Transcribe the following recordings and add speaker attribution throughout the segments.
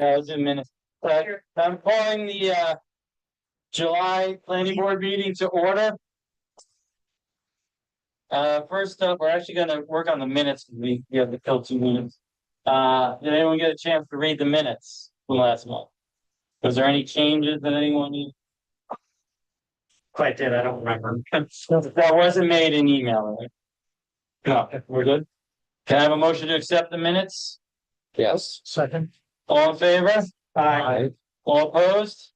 Speaker 1: I was in minutes. I'm calling the July planning board meeting to order. First up, we're actually gonna work on the minutes. We have to kill 2 minutes. Did anyone get a chance to read the minutes from last month? Was there any changes that anyone needed?
Speaker 2: Quite did, I don't remember.
Speaker 1: That wasn't made in email, right? No, we're good. Can I have a motion to accept the minutes?
Speaker 2: Yes. Second.
Speaker 1: All in favor?
Speaker 2: Aye.
Speaker 1: All opposed?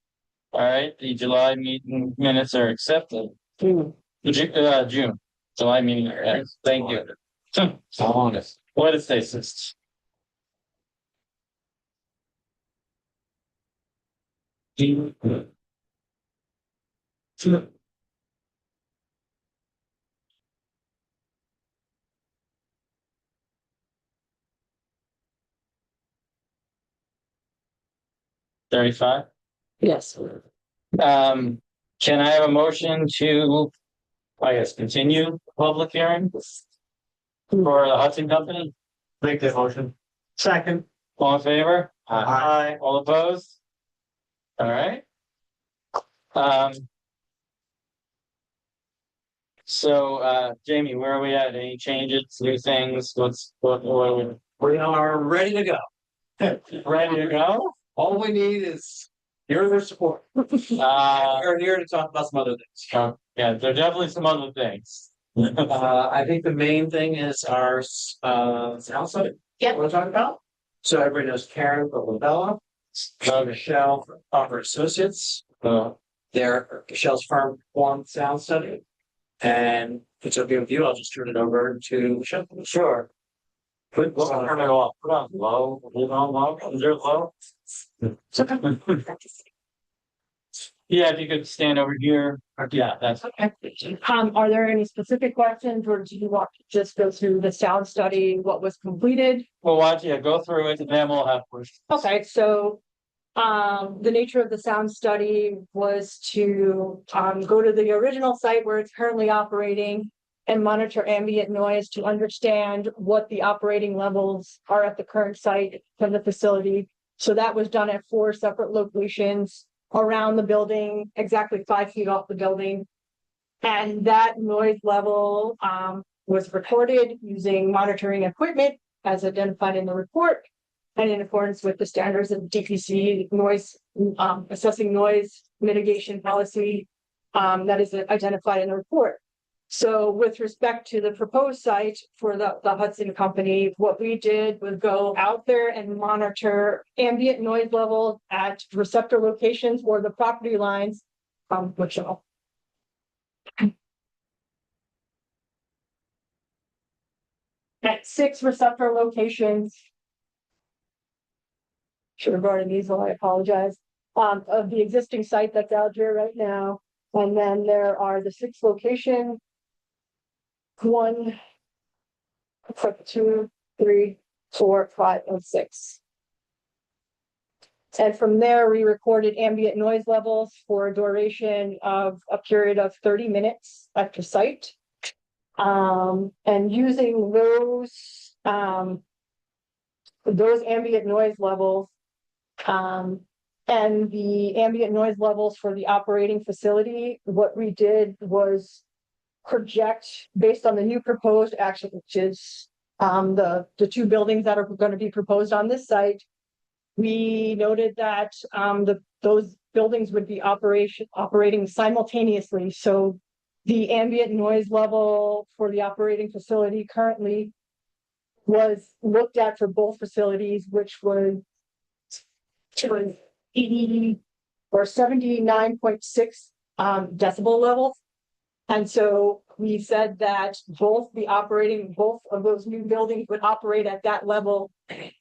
Speaker 1: All right, the July meeting minutes are accepted. June, July meeting, yes, thank you.
Speaker 2: So honest.
Speaker 1: What did it say, sis? $35.
Speaker 3: Yes.
Speaker 1: Can I have a motion to, I guess, continue the public hearing for the Hudson Company?
Speaker 2: Make that motion. Second.
Speaker 1: All in favor?
Speaker 2: Aye.
Speaker 1: All opposed? All right. So, Jamie, where are we at? Any changes, new things? What are we?
Speaker 2: We are ready to go.
Speaker 1: Ready to go?
Speaker 2: All we need is your support. We're here to talk about some other things.
Speaker 1: Yeah, there are definitely some other things.
Speaker 2: I think the main thing is our sound study.
Speaker 3: Yeah.
Speaker 2: We're talking about. So everybody knows Karen Lavella, Michelle from Upper Associates. Michelle's firm performed sound study. And if it's okay with you, I'll just turn it over to Michelle.
Speaker 1: Sure. Turn it off. Put on low. Leave it on low. Is there low? Yeah, if you could stand over here. Yeah, that's
Speaker 3: Okay. Are there any specific questions, or do you want to just go through the sound study, what was completed?
Speaker 1: well, why don't you go through it and then we'll have questions.
Speaker 3: Okay, so the nature of the sound study was to go to the original site where it's currently operating and monitor ambient noise to understand what the operating levels are at the current site from the facility. So that was done at 4 separate locations around the building, exactly 5 feet off the building. And that noise level was recorded using monitoring equipment as identified in the report, and in accordance with the standards of DPC noise, assessing noise mitigation policy that is identified in the report. So with respect to the proposed site for the Hudson Company, what we did was go out there and monitor ambient noise levels at receptor locations or the property lines from Michelle. At 6 receptor locations. Should have brought an easel, I apologize. Of the existing site that's out here right now. And then there are the 6 locations. 1, 2, 3, 4, 5, and 6. And from there, we recorded ambient noise levels for a duration of a period of 30 minutes at the site. And using those ambient noise levels, and the ambient noise levels for the operating facility, what we did was project based on the new proposed action, which is the 2 buildings that are going to be proposed on this site. We noted that those buildings would be operating simultaneously. So the ambient noise level for the operating facility currently was looked at for both facilities, which was 80 or 79.6 decibel levels. And so we said that both of those new buildings would operate at that level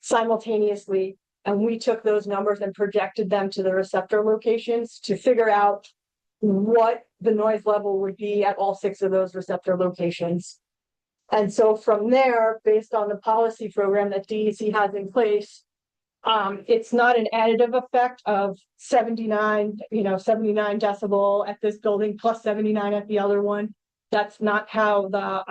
Speaker 3: simultaneously. And we took those numbers and projected them to the receptor locations to figure out what the noise level would be at all 6 of those receptor locations. And so from there, based on the policy program that DEC has in place, it's not an additive effect of 79 decibel at this building plus 79 at the other one. That's not how the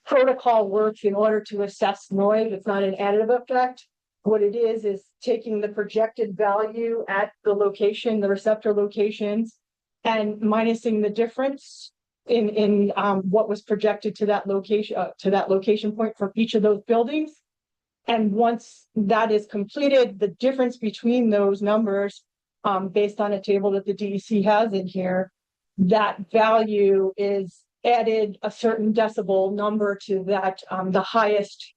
Speaker 3: protocol works in order to assess noise. It's not an additive effect. what it is taking the projected value at the location, the receptor locations, and minusing the difference in what was projected to that location point from each of those buildings. And once that is completed, the difference between those numbers, based on a table that the DEC has in here, that value is added a certain decibel number to that, the highest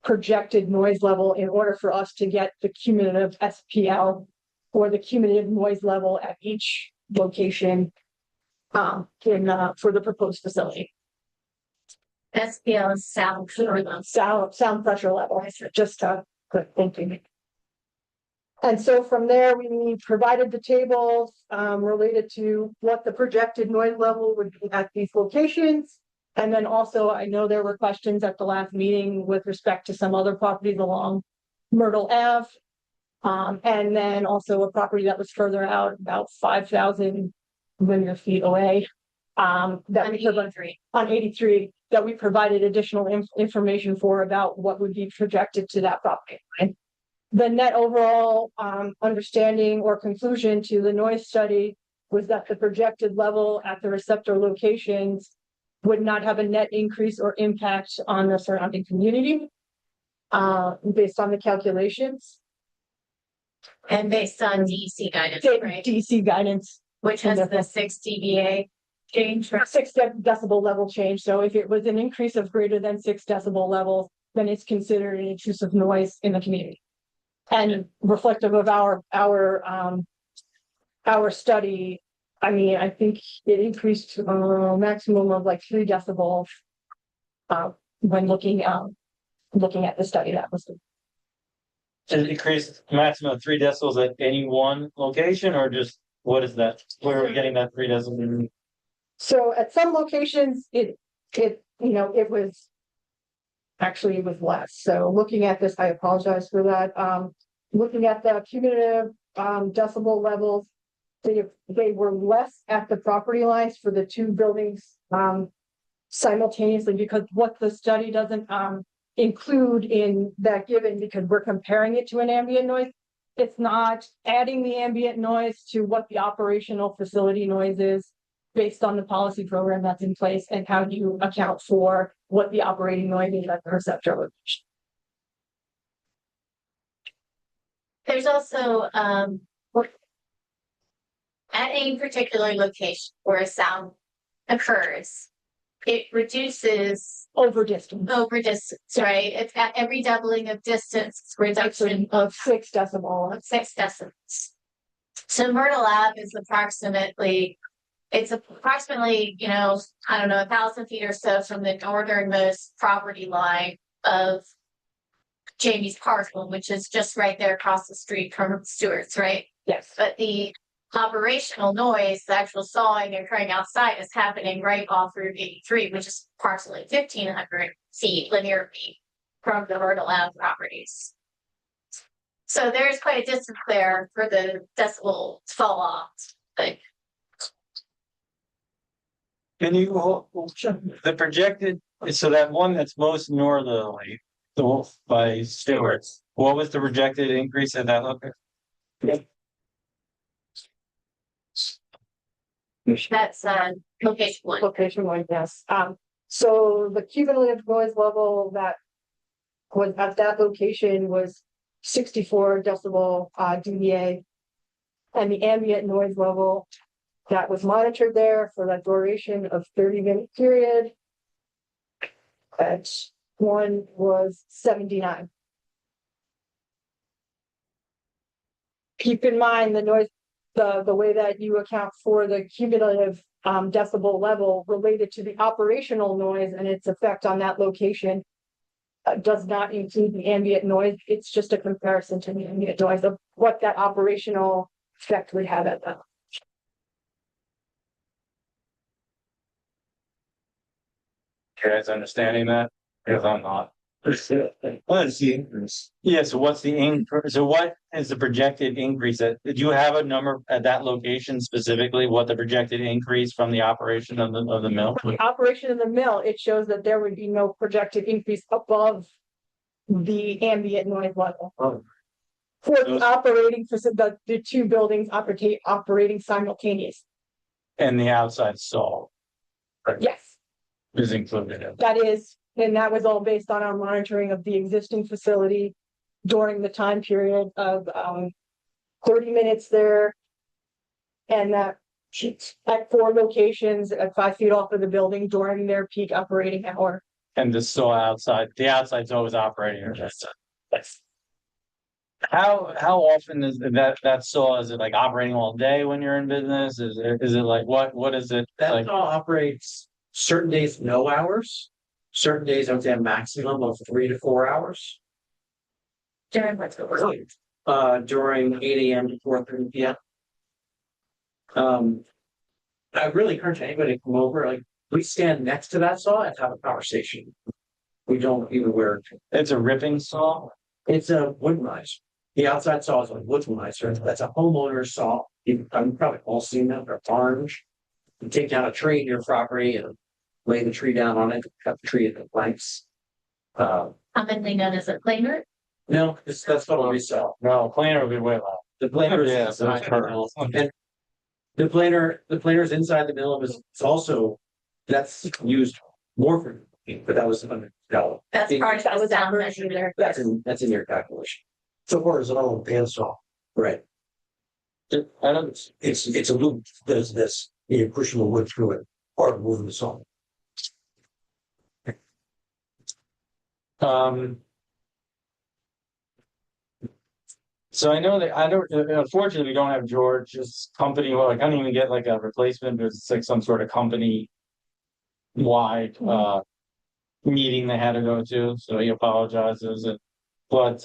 Speaker 3: projected noise level in order for us to get the cumulative SPL or the cumulative noise level at each location for the proposed facility.
Speaker 4: SPL is sound.
Speaker 3: Sound pressure level, just good thinking. And so from there, we provided the tables related to what the projected noise level would be at these locations. And then also, I know there were questions at the last meeting with respect to some other properties along Myrtle Ave. And then also a property that was further out, about 5,000 linear feet away. That we on 83, that we provided additional information for about what would be projected to that property line. The net overall understanding or conclusion to the noise study was that the projected level at the receptor locations would not have a net increase or impact on the surrounding community, based on the calculations.
Speaker 4: And based on DEC guidance, right?
Speaker 3: DC guidance,
Speaker 4: Which has the 6 dBA change.
Speaker 3: 6 decibel level change. So if it was an increase of greater than 6 decibel levels, then it's considered an intrusive noise in the community. And reflective of our study, I mean, I think it increased to a maximum of like 3 decibels when looking at the study that was.
Speaker 1: Does it increase maximum of 3 decibels at any one location, or just what is that? Where are we getting that 3 decibels?
Speaker 3: So at some locations, it was actually it was less. So looking at this, I apologize for that. Looking at the cumulative decibel levels, they were less at the property lines for the 2 buildings simultaneously, because what the study doesn't include in that given, because we're comparing it to an ambient noise. It's not adding the ambient noise to what the operational facility noise is based on the policy program that's in place, and how do you account for what the operating noise is at the receptor location.
Speaker 4: There's also at a particular location where a sound occurs, it reduces
Speaker 3: Over distance.
Speaker 4: right? It's at every doubling of distance, reduction
Speaker 3: Of 6 decibel.
Speaker 4: of 6 decibels. So Myrtle Ave is approximately, I don't know, 1,000 feet or so from the northernmost property line of Jamie's parcel, which is just right there across the street from Stewart's, right?
Speaker 3: Yes.
Speaker 4: But the operational noise, the actual sawing and cutting outside, is happening right off Route 83, which is approximately 1,500 feet, linear feet from the Myrtle Ave properties. So there's quite a distance there for the decibel to fall off. Like,
Speaker 1: Can you, the projected, so that one that's most northerly, the Wolf by Stewart's, what was the projected increase at that location?
Speaker 4: that's location 1.
Speaker 3: Location 1, yes. So the cumulative noise level that was at that location was 64 decibel dBA. And the ambient noise level that was monitored there for that duration of 30-minute period, that one was 79. Keep in mind the noise, the way that you account for the cumulative decibel level related to the operational noise and its effect on that location does not include the ambient noise. It's just a comparison to the ambient noise of what that operational effect would have at that.
Speaker 1: You guys understanding that? Because I'm not. What is the increase? Yeah, so what's the increase? So what is the projected increase? Do you have a number at that location specifically, what the projected increase from the operation of the mill?
Speaker 3: For the operation of the mill, it shows that there would be no projected increase above the ambient noise level.
Speaker 2: Oh.
Speaker 3: For the
Speaker 1: Those-
Speaker 3: operating, for the two buildings operating simultaneously.
Speaker 1: And the outside stall
Speaker 3: Yes,
Speaker 1: is included in.
Speaker 3: that is, and that was all based on our monitoring of the existing facility during the time period of 30 minutes there. And that at 4 locations at 5 feet off of the building during their peak operating hour.
Speaker 1: And the stall outside, the outside's always operating or just. How often is that stall, is it like operating all day when you're in business? Is it like, what is it
Speaker 2: That
Speaker 1: like?
Speaker 2: all operates certain days, no hours. Certain days, I would say a maximum of 3 to 4 hours.
Speaker 4: During what's going
Speaker 2: During 8 a.m. to 4:30 p.m. I really encourage anybody to come over, like, we stand next to that saw and have a conversation. We don't even wear,
Speaker 1: It's a ripping saw?
Speaker 2: it's a woodenizer. The outside saw is a woodenizer, that's a homeowner's saw. I've probably all seen them, they're orange. You take down a tree in your property and lay the tree down on it, cut the tree into planks.
Speaker 4: commonly known as a planer.
Speaker 2: No, that's what we sell.
Speaker 1: No, planer would be way loud.
Speaker 2: The planer is
Speaker 1: Yeah,
Speaker 2: inside
Speaker 1: that's
Speaker 2: the mill. And the planer is inside the mill, is it's also, that's used more for, but that was under, no,
Speaker 4: That's
Speaker 2: It-
Speaker 4: part of
Speaker 3: That
Speaker 4: the
Speaker 3: was
Speaker 4: sound
Speaker 3: our
Speaker 4: measure there.
Speaker 2: that's in your calculation.
Speaker 5: So horizontal bandsaw,
Speaker 2: Right.
Speaker 1: I don't,
Speaker 5: it's a loop, does this, you're pushing the wood through it, or moving the saw.
Speaker 1: So I know that I don't, unfortunately, we don't have George's company, well, I can't even get like a replacement, because it's like some sort of company. Wide, meeting they had to go to, so he apologizes, but,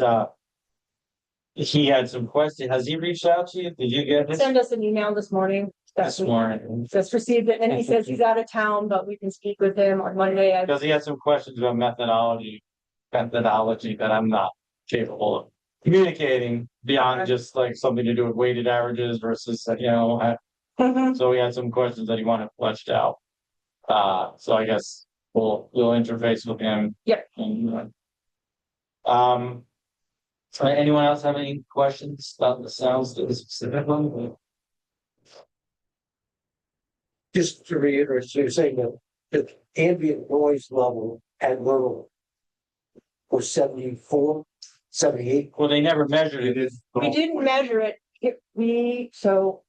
Speaker 1: he had some questions. Has he reached out to you? Did you get his
Speaker 3: Send us an email this morning.
Speaker 1: this morning?
Speaker 3: Just received it, and he says he's out of town, but we can speak with him on Monday.
Speaker 1: Because he had some questions about methodology that I'm not capable of communicating beyond
Speaker 3: Okay.
Speaker 1: just like something to do with weighted averages versus,
Speaker 3: Mhm.
Speaker 1: so he had some questions that he wanted fleshed out. So I guess we'll interface with him.
Speaker 3: Yep.
Speaker 1: And, anyone else have any questions about the sounds specifically?
Speaker 5: Just to reiterate, so you're saying that the ambient noise level at Myrtle was 74, 78?
Speaker 1: Well, they never measured it.
Speaker 3: We didn't measure it. So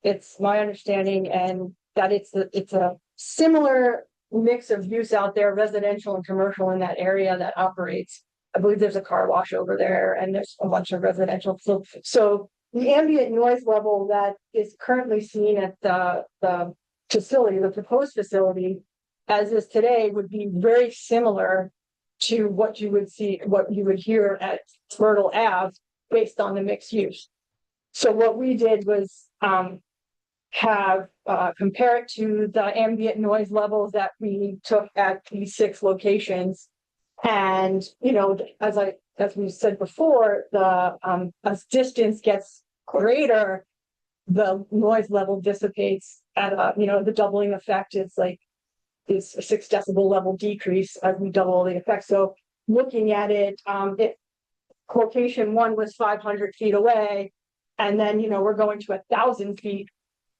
Speaker 3: it's my understanding and that it's a similar mix of use out there, residential and commercial in that area that operates. I believe there's a car wash over there and there's a bunch of residential. So the ambient noise level that is currently seen at the facility, the proposed facility, as is today, would be very similar to what you would see, what you would hear at Myrtle Ave based on the mixed use. So what we did was compare it to the ambient noise levels that we took at these 6 locations. And, as we said before, as distance gets greater, the noise level dissipates at the doubling effect is a 6 decibel level decrease as we double the effect. So looking at it, location 1 was 500 feet away. And then, we're going to 1,000 feet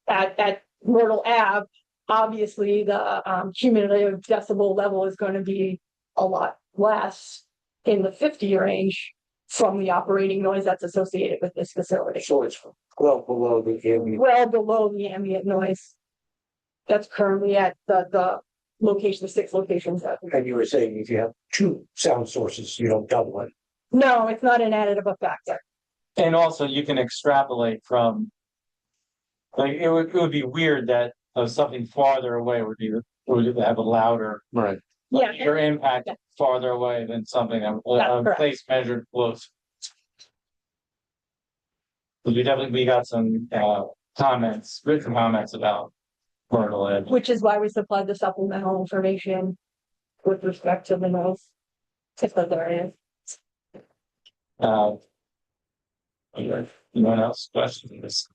Speaker 3: at Myrtle Ave. Obviously, the cumulative decibel level is going to be a lot less in the 50 range from the operating noise that's associated with this facility.
Speaker 5: So it's well below the ambient.
Speaker 3: Well below the ambient noise that's currently at the 6 locations.
Speaker 5: And you were saying if you have 2 sound sources, you don't double it.
Speaker 3: No, it's not an additive effect.
Speaker 1: And also you can extrapolate from. Like, it would be weird that something farther away would have a louder.
Speaker 5: Right.
Speaker 3: Yeah.
Speaker 1: Your impact farther away than something that,
Speaker 3: That's
Speaker 1: a
Speaker 3: correct.
Speaker 1: place measured close. We got some, written comments about Myrtle Edge.
Speaker 3: Which is why we supplied the supplemental information with respect to the noise. If there is.
Speaker 1: Anyone else questions?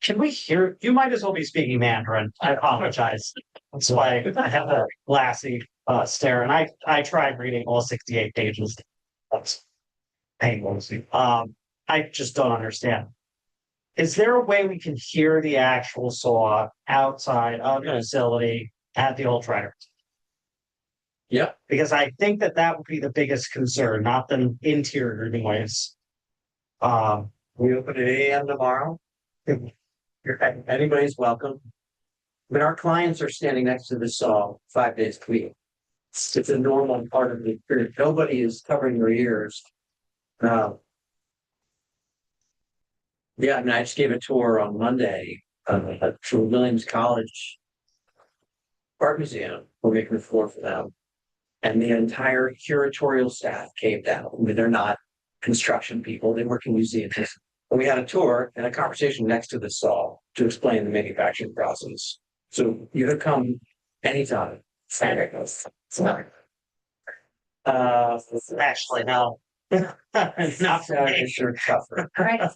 Speaker 6: Can we hear, you might as well be speaking Mandarin. I apologize. That's why I have a glassy stare, and I tried reading all 68 pages. That's painful. I just don't understand. Is there a way we can hear the actual saw outside of the facility at the old Trider?
Speaker 2: Yeah.
Speaker 6: Because I think that would be the biggest concern, not the interior noise.
Speaker 2: We open at 8 AM tomorrow. Anybody's welcome. But our clients are standing next to the saw 5 days a week. It's a normal part of the experience. Nobody is covering their ears. Yeah, I mean, I just gave a tour on Monday, to Williams College Art Museum. We're making the floor for them. And the entire curatorial staff came down. I mean, they're not construction people, they work in museums. And we had a tour and a conversation next to the saw to explain the manufacturing process. So you could come anytime.
Speaker 6: Actually, no. Not for me.
Speaker 2: It's sure tougher.
Speaker 4: Right.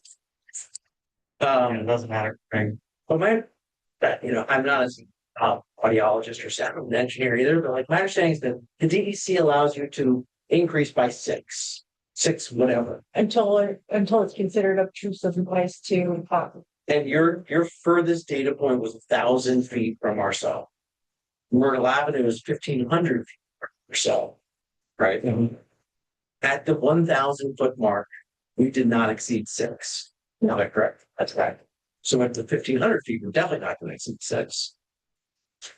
Speaker 6: It doesn't matter. Right.
Speaker 2: But I'm not a audiologist or sound engineer either, but like my understanding is that the DEC allows you to increase by six, whatever.
Speaker 3: Until it's considered obtrusive noise to,
Speaker 2: And your furthest data point was 1,000 feet from our cell. Myrtle Avenue is 1,500 feet or so, right? At the 1,000-foot mark, we did not exceed 6. Is that correct? That's right. So at the 1,500 feet, we're definitely not going to exceed 6.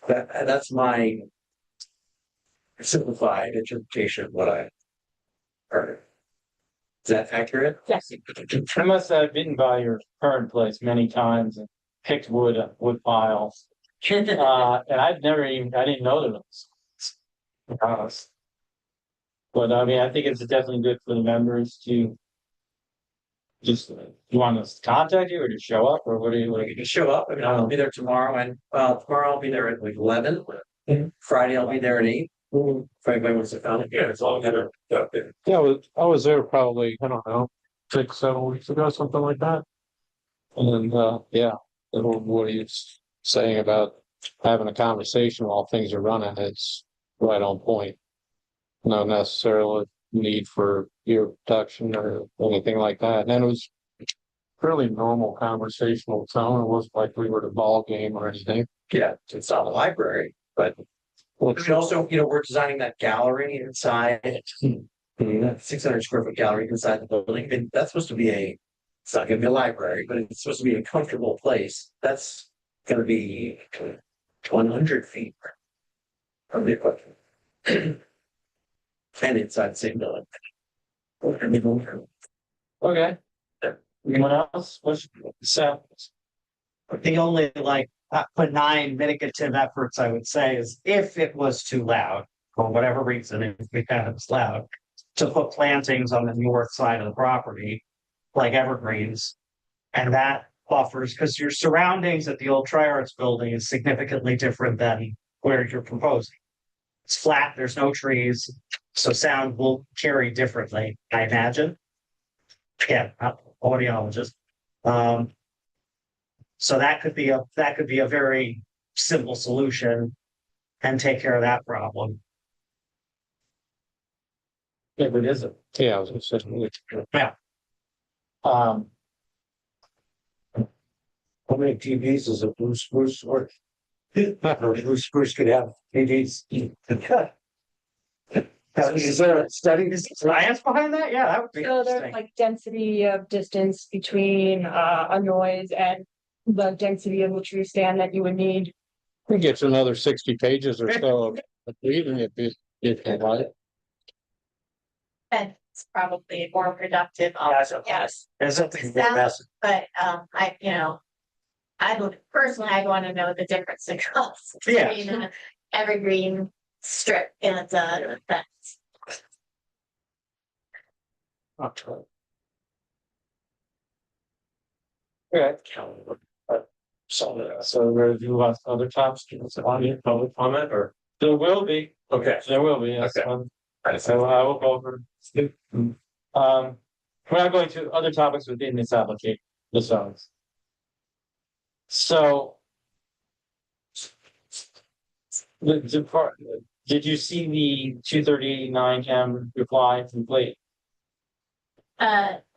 Speaker 2: That's my simplified interpretation of what I heard. Is that accurate?
Speaker 3: yes,
Speaker 1: I must have been by your current place many times and picked wood piles. And I didn't know there was. To be honest. But I mean, I think it's definitely good for the members to just, you want us to contact you or to show up, or what do you,
Speaker 2: You can show up. I mean, I'll be there tomorrow, and tomorrow I'll be there at like 11. Friday I'll be there at 8. If anybody wants to come, yeah, it's all good.
Speaker 7: Yeah, I was there probably, I don't know, 6-7 weeks ago, something like that. And yeah, what he's saying about having a conversation while things are running, it's right on point. No necessarily need for ear protection or anything like that. And it was fairly normal conversational tone. It wasn't like we were at a ball game or anything.
Speaker 2: Yeah, it's not a library, but we also, we're designing that gallery inside. That 600 square foot gallery inside the building. And that's supposed to be it's not going to be a library, but it's supposed to be a comfortable place. That's going to be 100 feet from the equipment. And inside the same building.
Speaker 1: okay. Anyone else? So,
Speaker 6: The only benign mitigative efforts I would say is if it was too loud, for whatever reason, if we found it was loud, to put plantings on the north side of the property, like evergreens. And that buffers, because your surroundings at the old Tri-Arts building is significantly different than where you're proposing. It's flat, there's no trees, so sound will carry differently, I imagine. Yeah, I'm an audiologist. So that could be a very simple solution and take care of that problem.
Speaker 1: if it isn't,
Speaker 7: Yeah, I was gonna say.
Speaker 1: um,
Speaker 5: How many TVs is a blue spruce or? Or blue spruce could have TVs. Is there a study?
Speaker 6: Is there science behind that? Yeah, that would be
Speaker 3: so there's
Speaker 6: interesting.
Speaker 3: like density of distance between a noise and the density of the tree stand that you would need.
Speaker 7: I think it's another 60 pages or so of reading if you like.
Speaker 4: And it's probably more productive. Yes,
Speaker 6: There's something
Speaker 4: Sounds- but I would personally, I'd want to know the difference in cost
Speaker 6: Yeah.
Speaker 4: between an evergreen strip and a fence.
Speaker 1: okay. So there do you want other topics, on your public comment, or? There will be.
Speaker 2: Okay.
Speaker 1: There will be, yes.
Speaker 2: Okay.
Speaker 1: So I will go over. We're not going to other topics within this application, the zones. So. The did you see the 239M reply from Blake?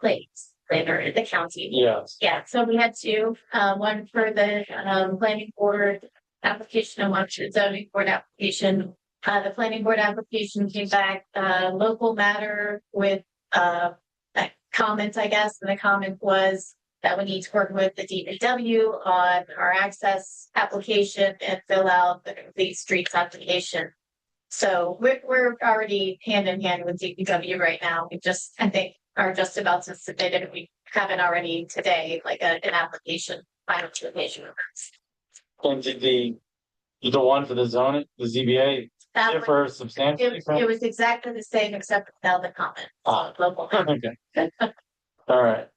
Speaker 4: Plates, later, the county.
Speaker 1: Yes.
Speaker 4: Yeah, so we had two, one for the, planning board application and one for the zoning board application. The planning board application came back, local matter with, comments, I guess, and the comment was that we need to work with the DPW on our access application and fill out the complete streets application. So we're already hand in hand with DPW right now. We just, I think, are just about to submit it. We haven't already today, like an application, final application.
Speaker 1: And did the one for the zoning, the ZBA
Speaker 4: That
Speaker 1: differ
Speaker 4: was,
Speaker 1: substantially
Speaker 4: it
Speaker 1: from?
Speaker 4: was exactly the same except without the comment.
Speaker 1: Ah.
Speaker 4: So local.
Speaker 1: Okay. All right.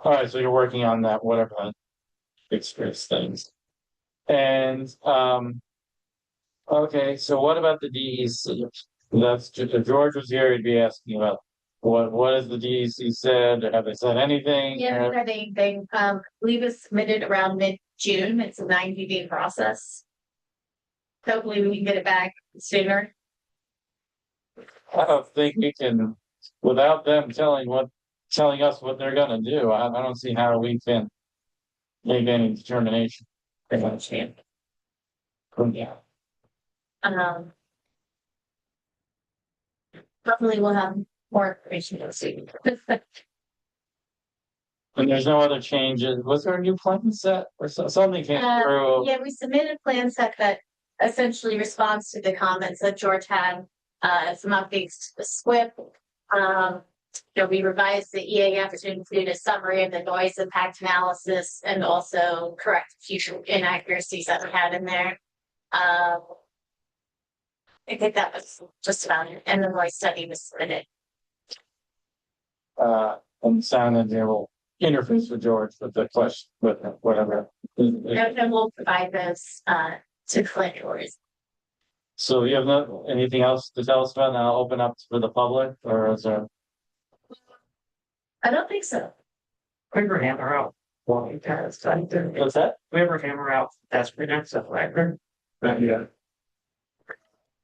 Speaker 1: All right, so you're working on that, whatever that experience things. And, okay, so what about the DEC? That's just, if George was here, he'd be asking about what has the DEC said? Have they said anything?
Speaker 4: Yeah, they, believe it's submitted around mid-June. It's a 90-day process. Hopefully we can get it back sooner.
Speaker 1: I don't think we can, without them telling us what they're gonna do, I don't see how we can make any determination.
Speaker 4: Pretty much, yeah.
Speaker 1: Yeah.
Speaker 4: Hopefully we'll have more information soon.
Speaker 1: And there's no other changes. Was there a new plan set or something came through?
Speaker 4: Yeah, we submitted a plan set that essentially responds to the comments that George had, some updates to the SWIP. We revised the EAF to include a summary of the noise impact analysis and also correct future inaccuracies that we had in there. I think that was just about it, and the noise study was submitted.
Speaker 1: And sound engineer will interface with George with the question, with whatever.
Speaker 4: And we'll provide those, to Clint or
Speaker 1: So you have anything else to tell us about? And I'll open up for the public, or is there?
Speaker 4: I don't think so.
Speaker 6: We ever hammer out? Well, we
Speaker 1: What's that?
Speaker 6: ever hammer out that's pretty stuff like that?
Speaker 1: Yeah.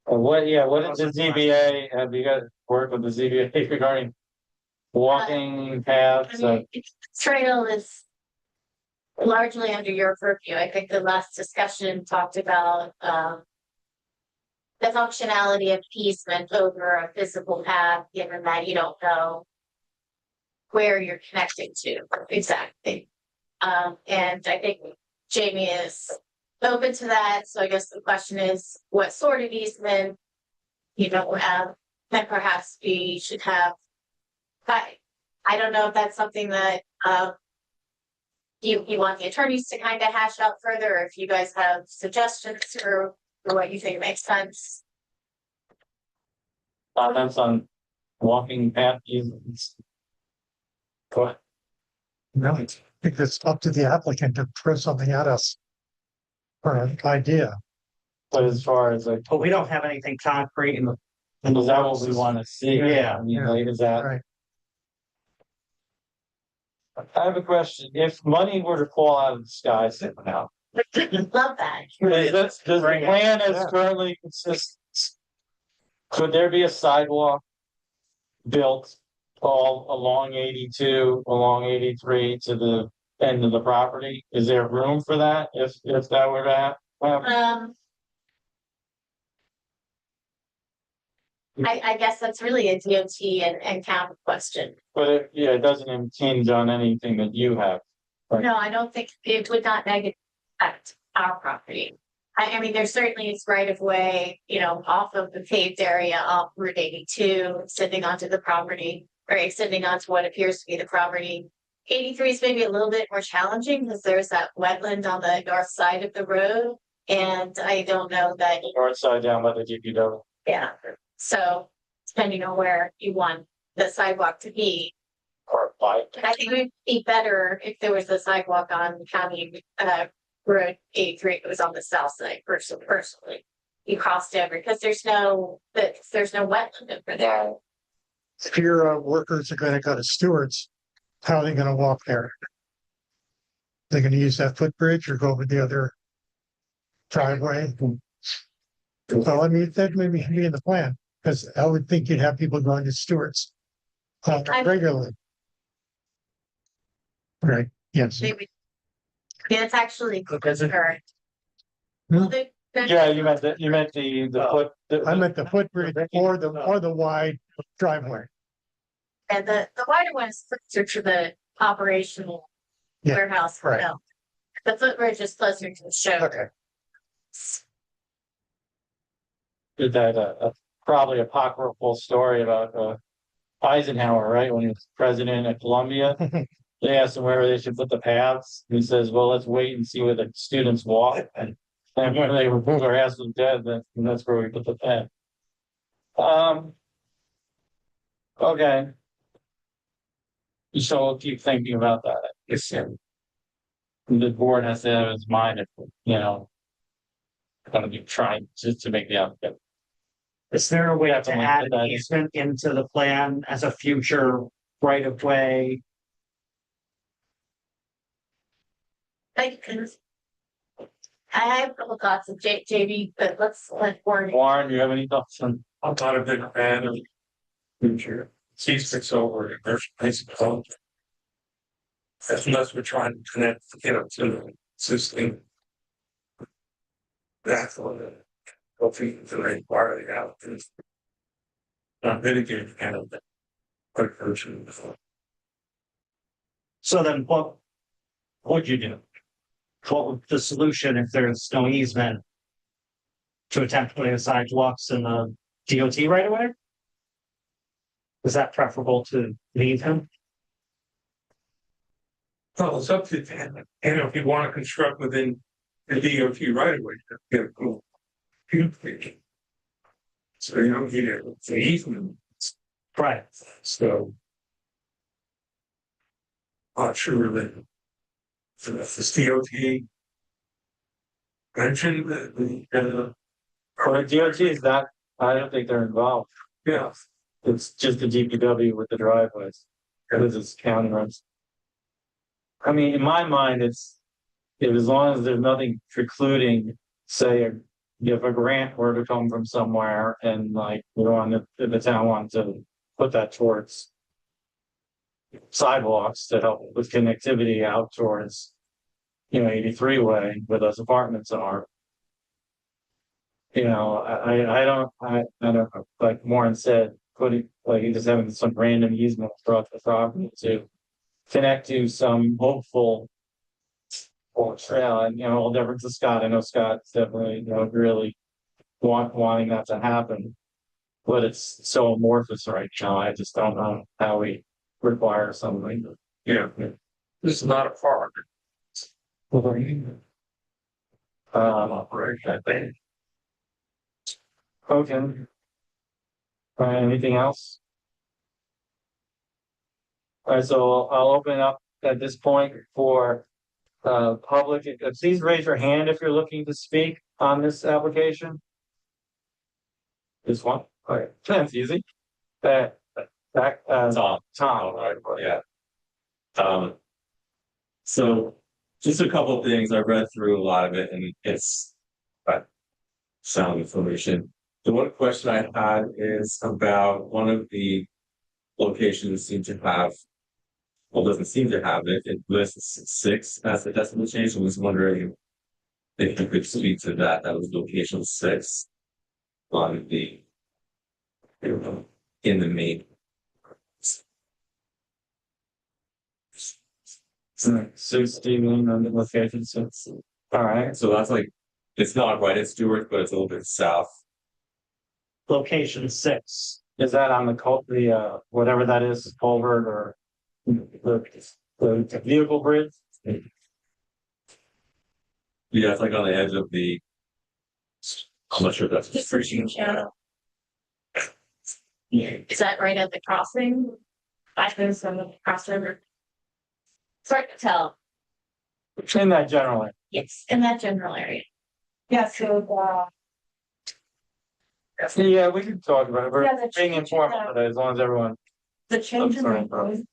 Speaker 1: What is the ZBA? Have you guys worked with the ZBA regarding walking paths?
Speaker 4: Trail is largely under your purview. I think the last discussion talked about, the functionality of easement over a physical path, given that you don't know where you're connecting to exactly. And I think Jamie is open to that. So I guess the question is, what sort of easement, that perhaps we should have. I don't know if that's something that, you want the attorneys to kind of hash out further, or if you guys have suggestions or what you think makes sense.
Speaker 1: Comments on walking path easements? Go ahead.
Speaker 8: No, I think it's up to the applicant to throw something at us. For an idea.
Speaker 1: But as far as like,
Speaker 6: But we don't have anything concrete in the.
Speaker 1: is that what we want to see?
Speaker 6: Yeah.
Speaker 1: I mean, like, is that?
Speaker 8: Right.
Speaker 1: I have a question. If money were to fall out of the sky somehow,
Speaker 4: Love that.
Speaker 1: does the
Speaker 6: Bring it.
Speaker 1: plan as
Speaker 8: Yeah.
Speaker 1: currently consists? Could there be a sidewalk built all along 82, along 83 to the end of the property? Is there room for that if that were to happen?
Speaker 4: I guess that's really a DOT and county question.
Speaker 1: But it doesn't impinge on anything that you have. Right.
Speaker 4: No, I don't think it would not negatively affect our property. I mean, there certainly is right of way, off of the paved area off Route 82, extending onto the property, or extending onto what appears to be the property. 83 is maybe a little bit more challenging because there's that wetland on the north side of the road. And I don't know that,
Speaker 1: North side down by the DPW.
Speaker 4: yeah, so depending on where you want the sidewalk to be.
Speaker 1: Or bike.
Speaker 4: I think it would be better if there was a sidewalk on County Road 83. It was on the south side. Personally, you crossed over because there's no wetland over there.
Speaker 8: If your workers are gonna go to Stewart's, how are they gonna walk there? They're gonna use that footbridge or go over the other driveway? Well, I mean, that may be in the plan, because I would think you'd have people going to Stewart's. Regularly. Right, yes.
Speaker 4: Maybe. Yeah, it's actually
Speaker 2: Because it-
Speaker 4: correct.
Speaker 8: Hmm?
Speaker 1: Yeah, you meant the foot.
Speaker 8: I meant the footbridge or the wide driveway.
Speaker 4: And the wider one is closer to the operational
Speaker 8: Yeah,
Speaker 4: warehouse.
Speaker 8: right.
Speaker 4: No. The footbridge is closer to the show.
Speaker 8: Okay.
Speaker 1: Did that, probably apocryphal story about, Eisenhower, right, when he was president of Columbia. They asked him where they should put the paths. He says, well, let's wait and see where the students walk. And when they were, their ass was dead, that's where we put the path. Okay. So we'll keep thinking about that. It's, the board has to have its mind, if, gonna be trying to make the applicant.
Speaker 6: Is there a way to
Speaker 1: Definitely,
Speaker 6: add
Speaker 1: that
Speaker 6: an
Speaker 1: is-
Speaker 6: easement into the plan as a future right of way?
Speaker 4: I have a couple thoughts of JB, but let's let Warren.
Speaker 1: Warren, you have any thoughts on?
Speaker 9: I'm not a big fan of future. Sees fix over, there's place of home. Unless we're trying to connect, to the system. That's what it. Hopefully, the right part of the out. Not mitigating kind of. Quick version before.
Speaker 6: So then what would you do? What would the solution if there's no easement? To attempt putting the sidewalks in the DOT right away? Is that preferable to leave him?
Speaker 9: Well, it's up to them, and if you want to construct within the DOT right away, get a cool. So you don't need it, it's an easement,
Speaker 6: Right.
Speaker 9: so. Not sure that. So that's the DOT. Mentioned the.
Speaker 1: Or DOT is not, I don't think they're involved.
Speaker 9: Yeah,
Speaker 1: It's just the DPW with the driveways. Because it's county roads. I mean, in my mind, it's, if as long as there's nothing precluding, say, if a grant were to come from somewhere and like, if the town wanted to put that towards sidewalks to help with connectivity out towards, 83 way where those apartments are. I don't know, like Warren said, just having some random easement across the property to connect to some hopeful or trail, and all different to Scott. I know Scott's definitely, really wanting that to happen. But it's so amorphous right now. I just don't know how we require something.
Speaker 9: yeah, this is not a park.
Speaker 1: Operation, I think. Okay. Anything else? All right, so I'll open up at this point for public. Please raise your hand if you're looking to speak on this application. This one, all right, that's easy. Tom. Tom,
Speaker 10: Right, yeah. So just a couple of things. I read through a lot of it and it's sound information. The one question I had is about one of the locations seem to have, well, doesn't seem to have it. It lists 6 as the decimal change. I was wondering if you could speak to that. That was location 6 on the in the main.
Speaker 1: 16 on the location, so it's, all right.
Speaker 10: So that's like, it's not right at Stewart, but it's a little bit south.
Speaker 6: Location 6.
Speaker 1: Is that on the whatever that is, culvert or the vehicle bridge?
Speaker 10: Yeah, it's like on the edge of the. I'm not sure if that's.
Speaker 4: Just searching channel. Is that right at the crossing? I think some of the crossover. It's hard to tell.
Speaker 1: In that generally.
Speaker 4: It's in that general area.
Speaker 3: Yeah, so,
Speaker 1: Yeah, we can talk about it. We're
Speaker 3: Yeah, the
Speaker 1: being
Speaker 3: change
Speaker 1: informal
Speaker 3: in
Speaker 1: today, as long as everyone.
Speaker 3: the change in
Speaker 1: sorry,
Speaker 3: the code,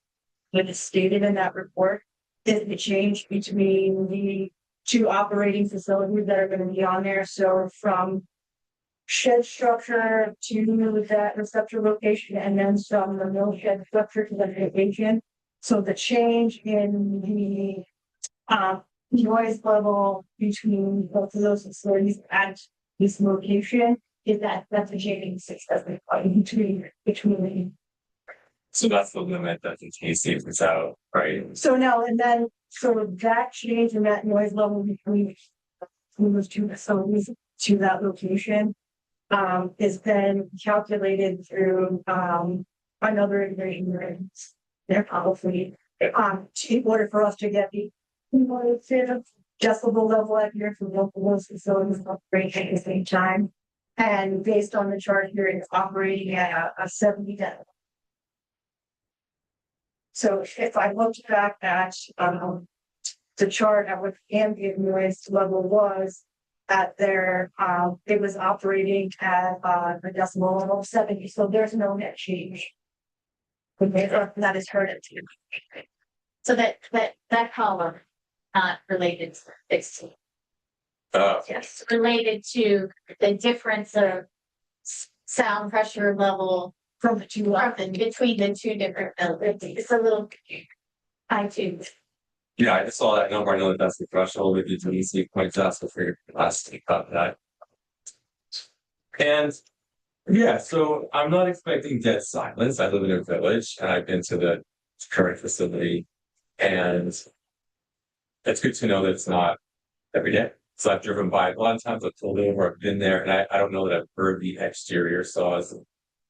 Speaker 3: what is stated in that report, is the change between the two operating facilities that are gonna be on there, so from shed structure to that receptor location and then some the mill shed structure to the location. So the change in the noise level between both of those facilities at this location is that's a change in 6 between.
Speaker 10: So that's the limit that the TC is out, right?
Speaker 3: So no, and then sort of that change in that noise level between those two facilities to that location is then calculated through another integration. Their policy in order for us to get the decibel level at here for both of those facilities operating at the same time. And based on the chart here, it's operating at a 70 decibel. So if I looked back at the chart at what ambient noise level was at their it was operating at a decibel level of 70, so there's no net change. That is heard it.
Speaker 4: So that column, not related to 16. Yes, related to the difference of sound pressure level
Speaker 3: From the two
Speaker 4: between the two different buildings. It's a little high too.
Speaker 10: Yeah, I just saw that number. I know that that's the threshold. If it's an easy point to ask for your last take up that. And yeah, so I'm not expecting dead silence. I live in a village and I've been to the current facility, and it's good to know that it's not every day. So I've driven by a lot of times. I've pulled over, I've been there, and I don't know that I've heard the exterior saws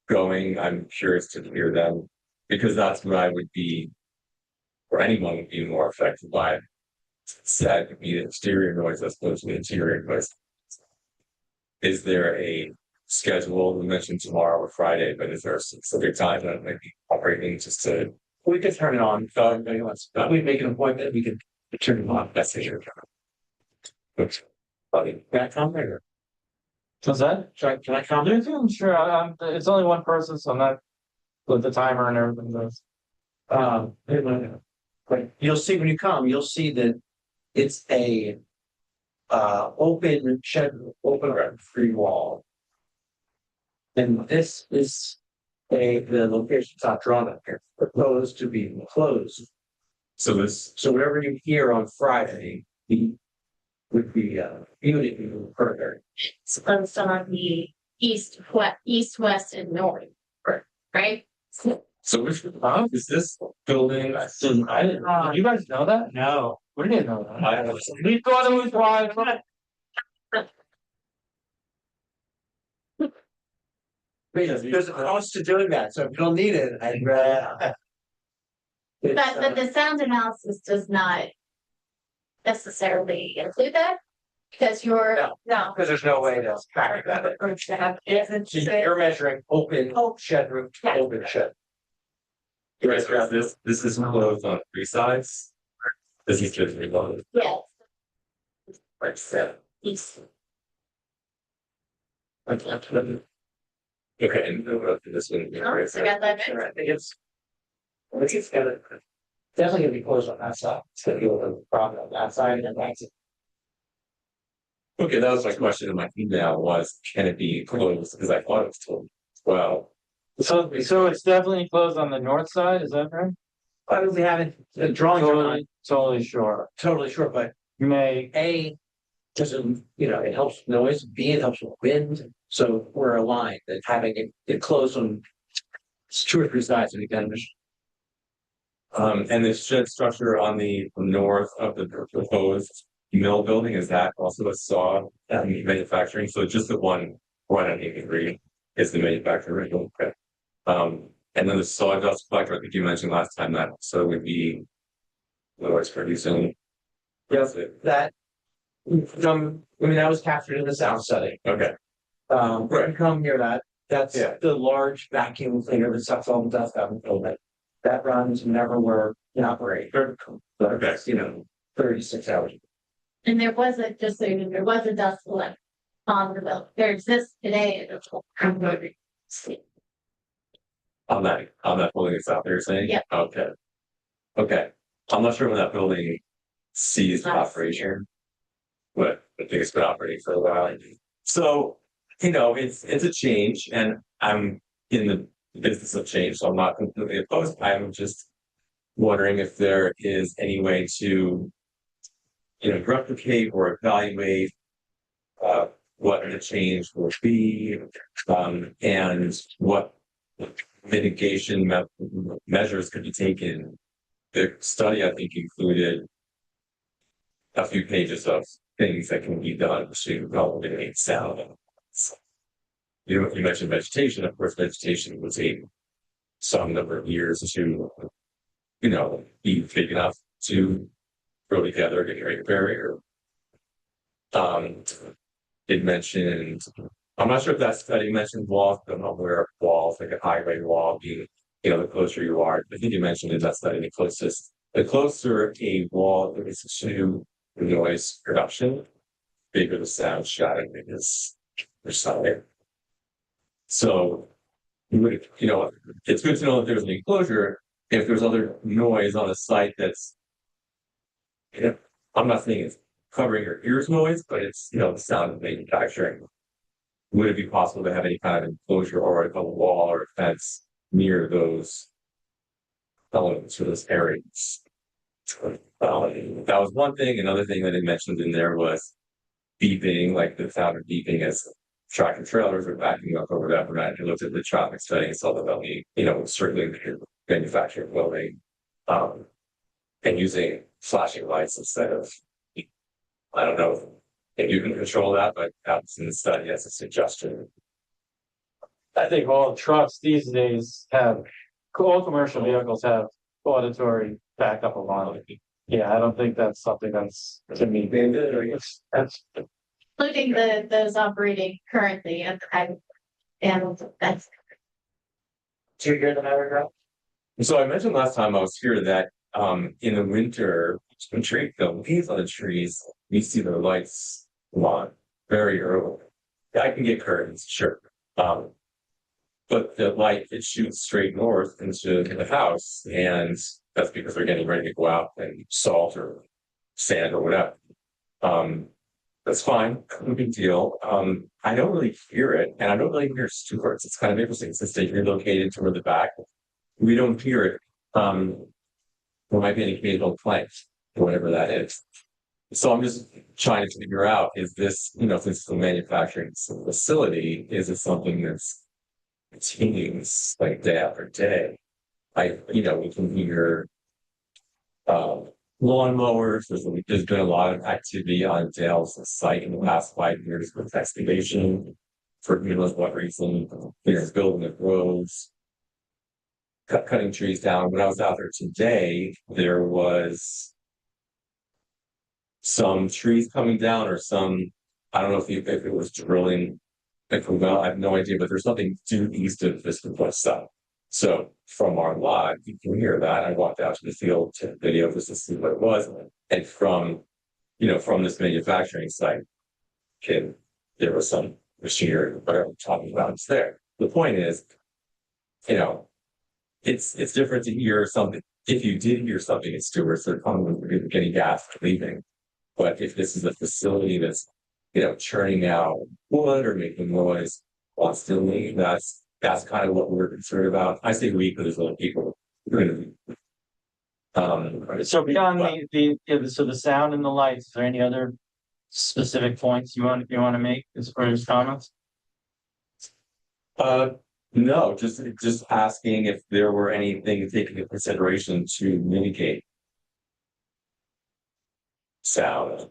Speaker 10: going. I'm curious to hear them because that's what I would be, or anyone would be more affected by. Said would be the exterior noise as opposed to the interior noise. Is there a schedule? We mentioned tomorrow or Friday, but is there a specific time that it might be operating just to?
Speaker 2: We could turn it on. So anybody wants, we make an appointment, we could turn it on. That's it.
Speaker 10: Oops.
Speaker 2: Can I come there?
Speaker 1: What's that?
Speaker 2: Can I come there?
Speaker 1: I'm sure, it's only one person, so I'm not with the timer and everything goes.
Speaker 2: But you'll see when you come, you'll see that it's a open shed, open free wall. And this is the location's not drawn up here, proposed to be closed.
Speaker 10: So this,
Speaker 2: So whatever you hear on Friday, would be unit further.
Speaker 4: It's on the east, west, and north, right?
Speaker 10: so which is this building?
Speaker 1: I didn't, you guys know that?
Speaker 6: No,
Speaker 1: We didn't know that.
Speaker 10: I don't
Speaker 1: We thought it was wide.
Speaker 2: There's a cost to doing that, so if you don't need it, I'd
Speaker 4: But the sound analysis does not necessarily include that, because you're, no.
Speaker 2: because there's no way to track that. So you're measuring open shed room, to open shed.
Speaker 10: This is closed on three sides. This is just reloaded.
Speaker 4: Yes.
Speaker 10: Like seven.
Speaker 4: East.
Speaker 10: Okay, and this one.
Speaker 4: Oh, so I got that
Speaker 2: Sure,
Speaker 4: right.
Speaker 2: I think it's gotta, definitely gonna be closed on that side, it's gonna be a little problem on that side, and that's it.
Speaker 10: Okay, that was my question in my email was, can it be closed? Because I thought it was told. Well,
Speaker 1: So it's definitely closed on the north side, is that right?
Speaker 2: But we haven't, the drawings are not
Speaker 1: Totally sure.
Speaker 2: totally sure, but
Speaker 1: You may,
Speaker 2: A, doesn't, it helps with noise, B, it helps with wind, so we're aligned, that having it closed on two or three sides of the damage.
Speaker 10: and the shed structure on the north of the proposed mill building, is that also a saw manufacturing? So just the one I think agree is the manufacturing. Okay. And then the sawdust collector, I think you mentioned last time that so would be noise producing.
Speaker 2: Yes, that that was captured in the sound study.
Speaker 10: Okay.
Speaker 2: Right, come near that, that's
Speaker 10: Yeah.
Speaker 2: the large vacuum cleaner that sucks all the dust out of the building. That runs whenever we're in operation.
Speaker 10: Okay.
Speaker 2: 36 hours.
Speaker 4: And there was a, just so you know, there was a dust collector on the bill. There exists today.
Speaker 10: On that building itself, you're saying?
Speaker 4: Yeah.
Speaker 10: Okay. Okay, I'm not sure when that building ceased operation. But I think it's been operating for a while. So it's a change and I'm in the business of change, so I'm not completely opposed. I'm just wondering if there is any way to, replicate or evaluate what the change will be, and what mitigation measures could be taken. The study, I think, included a few pages of things that can be done to help mitigate sound. You mentioned vegetation. Of course, vegetation would take some number of years to, be big enough to grow together to create a barrier. It mentioned, I'm not sure if that study mentioned walls, but I'm not aware of walls, like a highway wall being, the closer you are. I think you mentioned in that study, the closer a wall is to noise production, bigger the sound shadow is for something. So, it's good to know that there's an enclosure. If there's other noise on a site that's, I'm not saying it's covering your ears noise, but it's, the sound of manufacturing. Would it be possible to have any kind of enclosure or a wall or a fence near those elements or those areas? That was one thing. Another thing that it mentioned in there was beeping, like the sound of beeping as tractor trailers were backing up over that. I looked at the traffic study and saw that only, circling the manufacturing building, and using flashing lights instead of, I don't know if you can control that, but that's in the study as a suggestion.
Speaker 1: I think all trucks these days have, all commercial vehicles have auditory backup alarm. Yeah, I don't think that's something that's to me. That's
Speaker 4: Including those operating currently and that's.
Speaker 2: Do you hear the matter?
Speaker 10: So I mentioned last time I was here that in the winter, when the leaves on the trees, you see the lights on very early. I can get curtains, sure. But the light, it shoots straight north into the house, and that's because they're getting ready to go out and salt or sand or whatever. That's fine, no big deal. I don't really hear it, and I don't really hear Stewart's. It's kind of interesting since they relocated toward the back. We don't hear it. There might be an occasional clank or whatever that is. So I'm just trying to figure out, is this, since it's a manufacturing facility, is it something that's continues like day after day? We can hear lawnmowers. There's been a lot of activity on Dale's site in the last 5 years with excavation for who knows what reason. There's building of roads, cutting trees down. When I was out there today, there was some trees coming down or some, I don't know if it was drilling. Well, I have no idea, but there's something due east of this side. So from our lot, you can hear that. I walked out to the field to video just to see what it was. And from this manufacturing site, there was some machinery, whatever I'm talking about, it's there. The point is, it's different to hear something. If you did hear something in Stewart's, they're probably getting gas leaving. But if this is a facility that's, churning out wood or making noise constantly, that's kind of what we're concerned about. I say we, because there's other people.
Speaker 1: so beyond so the sound and the lights, is there any other specific points you want to make as far as comments?
Speaker 10: No, just asking if there were anything taken into consideration to mitigate sound.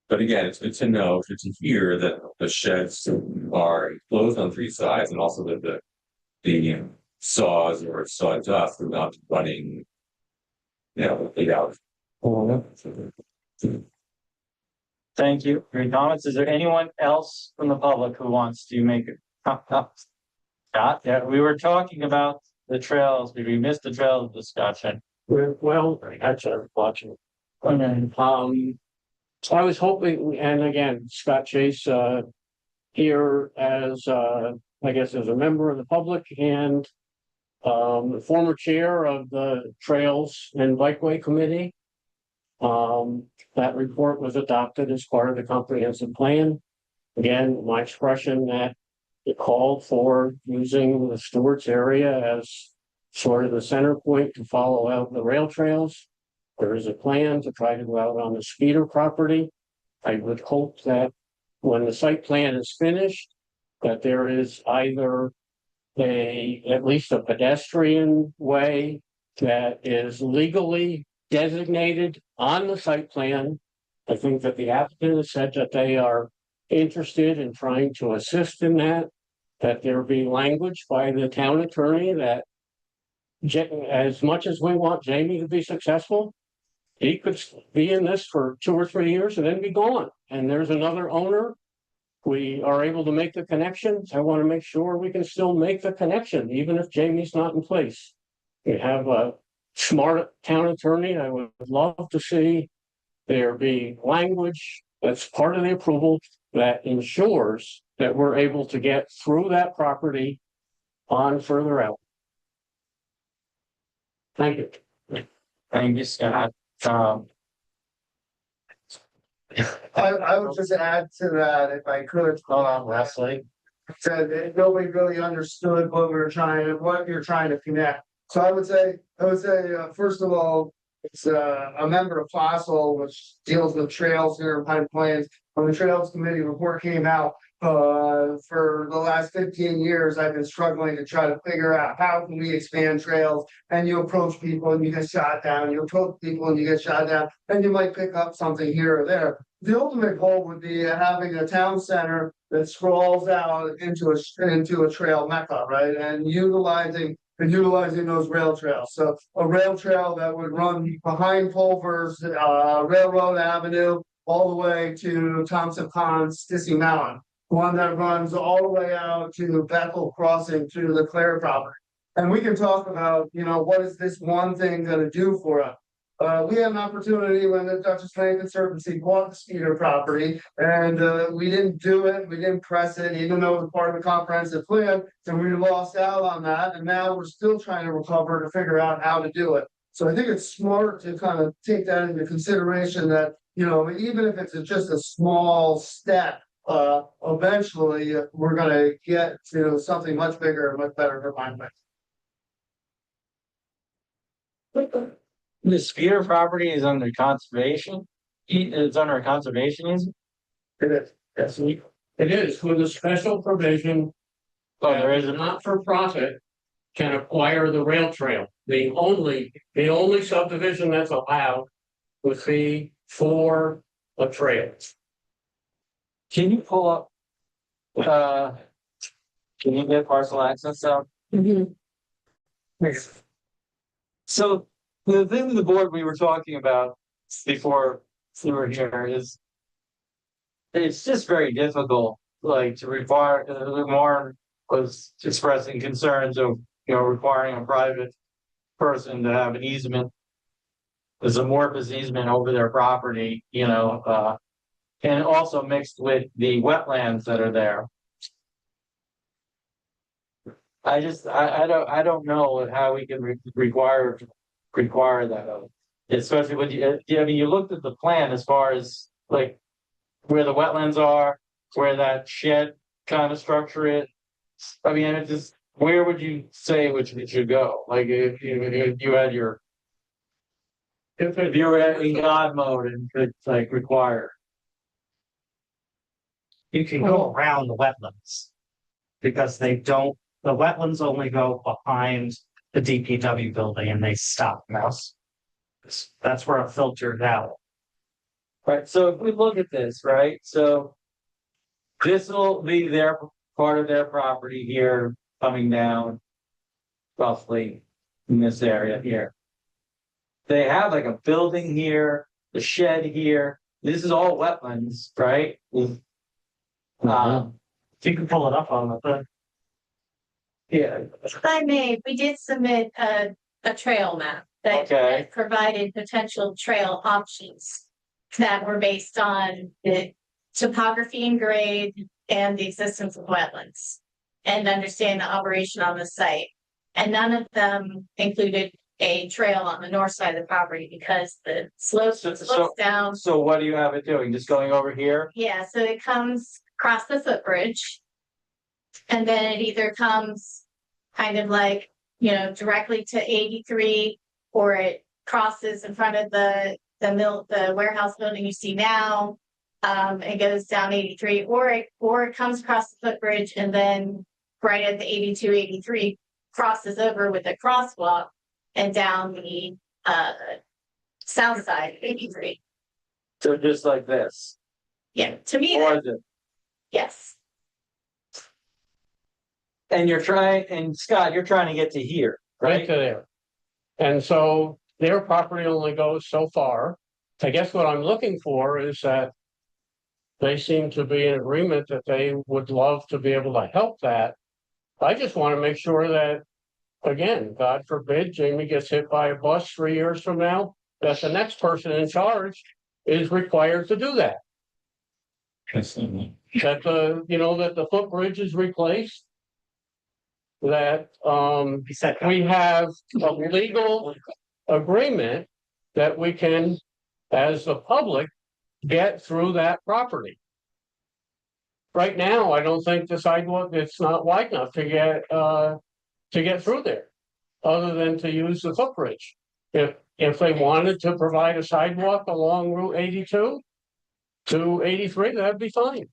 Speaker 10: But again, it's good to know, to hear that the sheds are enclosed on 3 sides, and also that the saws or sawdust are not running, 8 hours.
Speaker 1: Thank you for your comments. Is there anyone else from the public who wants to make it? Scott, yeah, we were talking about the trails. We missed the trails discussion.
Speaker 5: Well, actually, I'm watching. I was hoping, and again, Scott Chase, here as, I guess, as a member of the public and the former chair of the Trails and Bikeway Committee. That report was adopted as part of the comprehensive plan. Again, my expression that it called for using the Stewart's area as sort of the center point to follow out the rail trails. There is a plan to try to go out on the Skeeter property. I would hope that when the site plan is finished, that there is either at least a pedestrian way that is legally designated on the site plan. I think that the applicant has said that they are interested in trying to assist in that there be language by the town attorney that as much as we want Jamie to be successful, he could be in this for 2 or 3 years and then be gone. And there's another owner. We are able to make the connections. I want to make sure we can still make the connection, even if Jamie's not in place. We have a smart town attorney. I would love to see there be language that's part of the approval that ensures that we're able to get through that property on further out. Thank you.
Speaker 1: Thank you, Scott.
Speaker 11: I would just add to that if I could.
Speaker 1: Hold on, Wesley.
Speaker 11: Said that nobody really understood what you're trying to connect. So I would say, first of all, it's a member of Fossil, which deals with trails here in Pine Plains. When the Trails Committee report came out, for the last 15 years, I've been struggling to try to figure out how can we expand trails. And you approach people and you get shot down. You approach people and you get shot down. And you might pick up something here or there. The ultimate goal would be having a town center that sprawls out into a trail mecca, right? And utilizing those rail trails. So a rail trail that would run behind Pulvers, Railroad Avenue, all the way to Thompson Pond, Stissy Mountain. One that runs all the way out to Bethel Crossing to the Clare property. And we can talk about, what is this one thing going to do for us? We had an opportunity when the Dutchess Land Conservancy bought the Skeeter property, and we didn't do it. We didn't press it, even though it was part of the comprehensive plan. And we lost out on that. And now we're still trying to recover to figure out how to do it. So I think it's smart to kind of take that into consideration that, even if it's just a small step, eventually we're going to get to something much bigger and much better for Pine Plains.
Speaker 1: The Skeeter property is under conservation. It's under a conservation easement.
Speaker 11: It is.
Speaker 5: Yes, it is with a special provision.
Speaker 1: Oh, there is
Speaker 5: a
Speaker 1: a
Speaker 5: not-for-profit can acquire the rail trail. The only subdivision that's allowed would be for a trail.
Speaker 1: Can you pull up? Can you get parcel access out? So the thing with the board we were talking about before we were here is it's just very difficult, like to require, Warren was expressing concerns of, requiring a private person to have an easement. There's amorphous easement over their property, and also mixed with the wetlands that are there. I don't know how we can require that, especially when you looked at the plan as far as like where the wetlands are, where that shed kind of structure is. I mean, it just, where would you say which it should go? Like if you had your, if you were in God mode and could like require.
Speaker 6: You can go around the wetlands. Because the wetlands only go behind the DPW building and they stop. That's where it filtered out.
Speaker 1: Right, so if we look at this, right, so this will be their part of their property here coming down roughly in this area here. They have like a building here, the shed here. This is all wetlands, right?
Speaker 6: You can pull it up on the thing.
Speaker 1: Yeah.
Speaker 4: If I may, we did submit a trail map that
Speaker 1: Okay.
Speaker 4: provided potential trail options that were based on the topography and grade and the existence of wetlands and understand the operation on the site. And none of them included a trail on the north side of the property because the slopes down.
Speaker 1: So what do you have it doing? Just going over here?
Speaker 4: Yeah, so it comes cross the footbridge. And then it either comes kind of like, you know, directly to 83, or it crosses in front of the warehouse building you see now. It goes down 83, or it comes across the footbridge and then right at the 82, 83 crosses over with a crosswalk and down the south side, 83.
Speaker 1: So just like this,
Speaker 4: Yeah, to me,
Speaker 1: or is it?
Speaker 4: yes,
Speaker 1: And and Scott, you're trying to get to here,
Speaker 5: right
Speaker 1: right?
Speaker 5: to there. And so their property only goes so far. I guess what I'm looking for is that they seem to be in agreement that they would love to be able to help that. I just want to make sure that, again, God forbid, Jamie gets hit by a bus 3 years from now, that the next person in charge is required to do that. That that the footbridge is replaced. That
Speaker 6: He said,
Speaker 5: we have a legal agreement that we can, as the public, get through that property. Right now, I don't think the sidewalk, it's not wide enough to get through there, other than to use the footbridge. If they wanted to provide a sidewalk along Route 82 to 83, that'd be fine.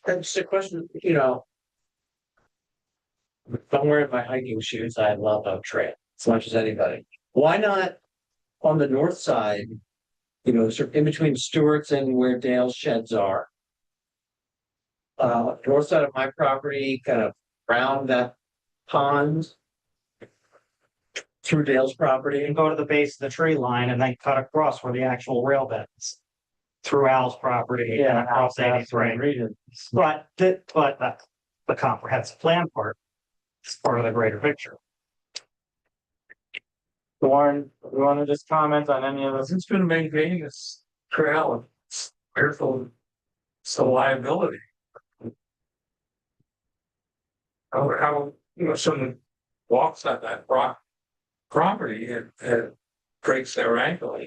Speaker 2: That's the question, you know. If I'm wearing my hiking shoes, I love a trail as much as anybody. Why not on the north side? You know, sort of in between Stewart's and where Dale's sheds are. North side of my property, kind of around that pond. Through Dale's property.
Speaker 6: and go to the base of the tree line and then cut across where the actual rail bed is. Through Al's property and across 83. But the comprehensive plan part is part of the greater picture.
Speaker 1: Warren, you want to just comment on any of this?
Speaker 9: It's been maintaining this trail, it's careful, it's a liability. How, someone walks on that property and breaks their ankle,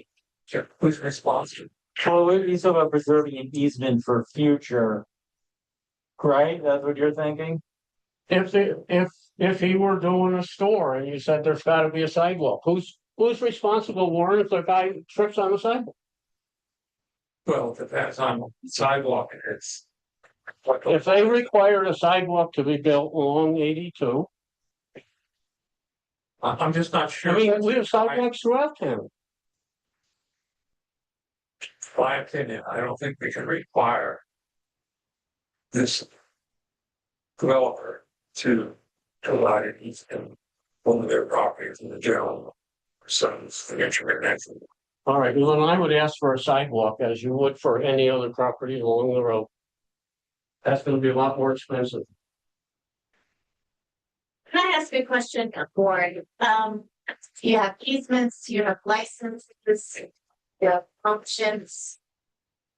Speaker 9: who's responsible?
Speaker 1: Well, we're talking about preserving an easement for future. Right? That's what you're thinking?
Speaker 5: If he were doing a store and you said there's gotta be a sidewalk, who's responsible, Warren, if the guy trips on the sidewalk?
Speaker 9: Well, it depends on the sidewalk it is.
Speaker 5: If they required a sidewalk to be built along 82,
Speaker 9: I'm just not
Speaker 5: I
Speaker 9: sure.
Speaker 5: mean, we have sidewalks throughout town.
Speaker 9: My opinion, I don't think we can require this developer to provide an easement over their properties in the general sense, the interconnection.
Speaker 5: All right, well, then I would ask for a sidewalk as you would for any other property along the road. That's gonna be a lot more expensive.
Speaker 4: can I ask you a question, Board? You have easements, you have licenses, you have functions.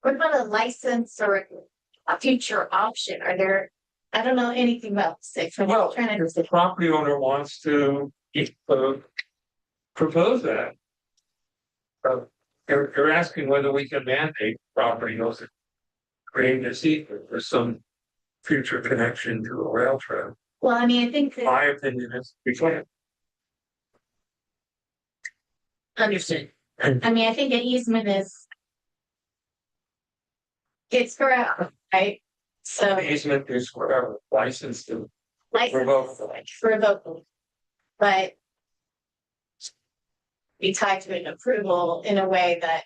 Speaker 4: What about a license or a future option? Are there, I don't know anything about this. I'm
Speaker 9: Well,
Speaker 4: trying to
Speaker 9: if the property owner wants to propose that. You're asking whether we can mandate property owners to create a secret for some future connection to a rail trail.
Speaker 4: Well, I mean, I think that.
Speaker 9: My opinion is we can't.
Speaker 4: Understood. I mean, I think an easement is. It's forever, right? So
Speaker 9: The easement is forever licensed to.
Speaker 4: license
Speaker 9: Revocable.
Speaker 4: revocable. But. Be tied to an approval in a way that.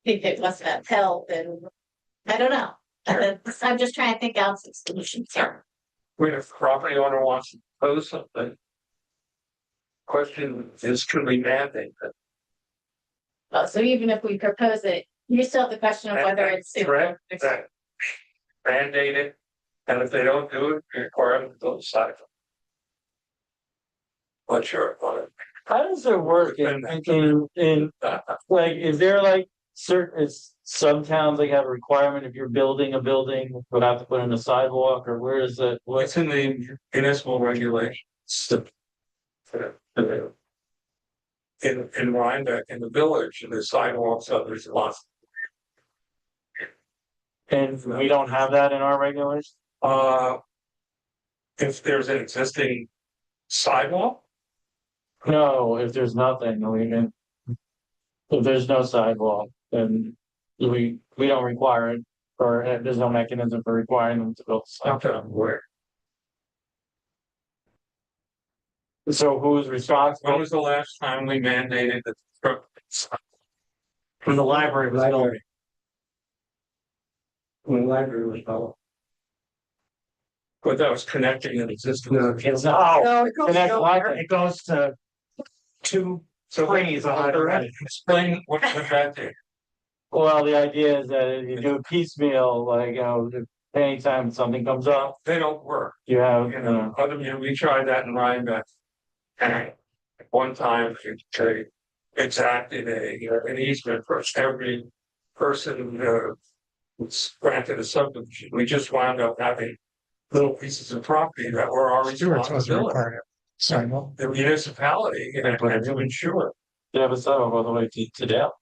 Speaker 4: If it wasn't upheld, then I don't know. I'm just trying to think out some solutions here.
Speaker 9: When if the property owner wants to propose something. Question is, can we mandate that?
Speaker 4: So even if we propose it, you still have the question of whether it's.
Speaker 9: Correct, that mandate it, and if they don't do it, require them to build a sidewalk. Not sure about it.
Speaker 1: How does it work like, is there like certain, is some towns like have a requirement if you're building a building, you have to put in a sidewalk, or where is it?
Speaker 9: What's in the municipal regulations? In Rhinebeck, in the village, and the sidewalks, there's lots.
Speaker 1: And we don't have that in our regulations?
Speaker 9: If there's an existing sidewalk,
Speaker 1: No, if there's nothing, we can. If there's no sidewalk, then we don't require it, or there's no mechanism for requiring them to build. a
Speaker 9: not that
Speaker 1: sidewalk.
Speaker 9: I'm aware.
Speaker 1: So who's
Speaker 9: When
Speaker 1: responsible?
Speaker 9: was the last time we mandated the?
Speaker 6: When the library was built.
Speaker 2: When the library was built.
Speaker 9: But that was connecting an existing.
Speaker 6: It's
Speaker 1: No,
Speaker 3: No, it
Speaker 1: the
Speaker 3: goes
Speaker 1: next
Speaker 3: nowhere.
Speaker 1: line,
Speaker 6: It goes to two trees on either end.
Speaker 9: Explain what that did.
Speaker 1: well, the idea is that if you do it piecemeal, like, if anytime something comes up,
Speaker 9: They don't work,
Speaker 1: you have,
Speaker 9: you know, we tried that in Rhinebeck. And at one time, they exacted an easement for every person, was granted a subdivision. We just wound up having little pieces of property that were our
Speaker 8: Stewart's wasn't
Speaker 9: responsibility.
Speaker 8: required. Sidewalk.
Speaker 9: The municipality had to ensure.
Speaker 1: you have a sidewalk all the way to Dale.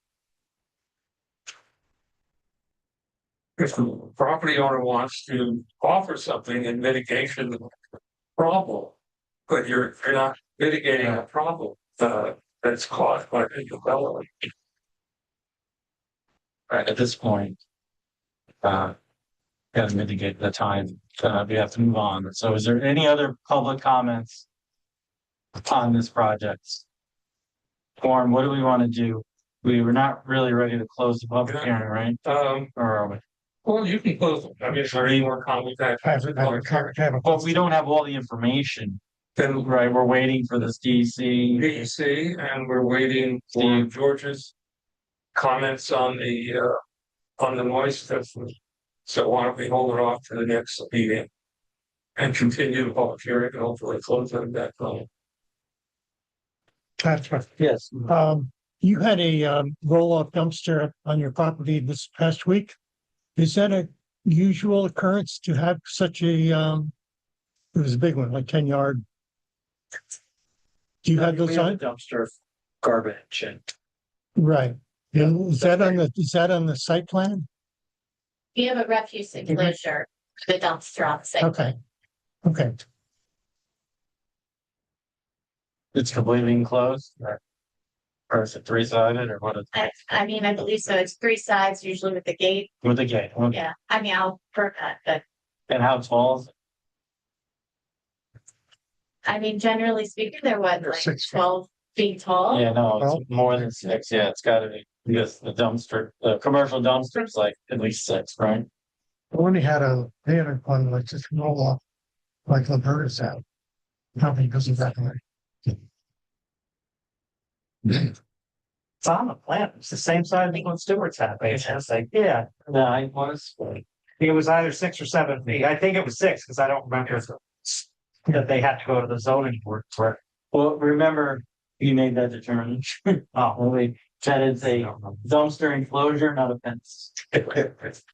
Speaker 9: If the property owner wants to offer something in mitigation of the problem, but you're not mitigating a problem, that's caused by the development.
Speaker 1: Right, at this point. Gotta mitigate the time, we have to move on. So is there any other public comments? On this project? Form, what do we want to do? We were not really ready to close the public hearing, right? Or are we?
Speaker 9: Well, you can close them. I mean, is there any more comment that?
Speaker 1: But we don't have all the information,
Speaker 9: Then
Speaker 1: right? We're waiting for this DEC.
Speaker 9: DEC, and we're waiting for George's comments on the noise assessment. So why don't we hold it off to the next meeting? And continue the public hearing and hopefully close it at that time.
Speaker 8: That's right.
Speaker 1: Yes.
Speaker 8: You had a roll-off dumpster on your property this past week. Is that a usual occurrence to have such a, it was a big one, like 10-yard? Do you have those
Speaker 2: We have a
Speaker 8: on?
Speaker 2: dumpster of garbage and
Speaker 8: Right. Yeah, is that on the site plan?
Speaker 4: We have a refuse enclosure, for the dumpster on the site.
Speaker 8: Okay. Okay.
Speaker 1: It's completely enclosed? Or is it three-sided or what is
Speaker 4: I mean, I believe so. It's 3 sides, usually with the gate.
Speaker 1: with the gate? Okay.
Speaker 4: Yeah, I mean, I'll per cut, but
Speaker 1: And how tall is it?
Speaker 4: I mean, generally speaking, they're what,
Speaker 8: They're
Speaker 4: like
Speaker 8: 6 feet.
Speaker 4: 12 feet tall?
Speaker 1: Yeah, no,
Speaker 8: Well-
Speaker 1: it's more than 6. Yeah, it's gotta be, because the dumpster, the commercial dumpster's like at least 6, right?
Speaker 8: When they had one like just roll off, like Laverta's had. Company doesn't that way.
Speaker 6: It's on the plan. It's the same size as what Stewart's had. It's like, yeah,
Speaker 1: No, I was.
Speaker 6: it was either 6 or 7 feet. I think it was 6 because I don't remember that they had to go to the zoning board for it.
Speaker 1: Well, remember, you made that determination.
Speaker 6: Oh,
Speaker 1: Only that it's a dumpster enclosure, not a fence.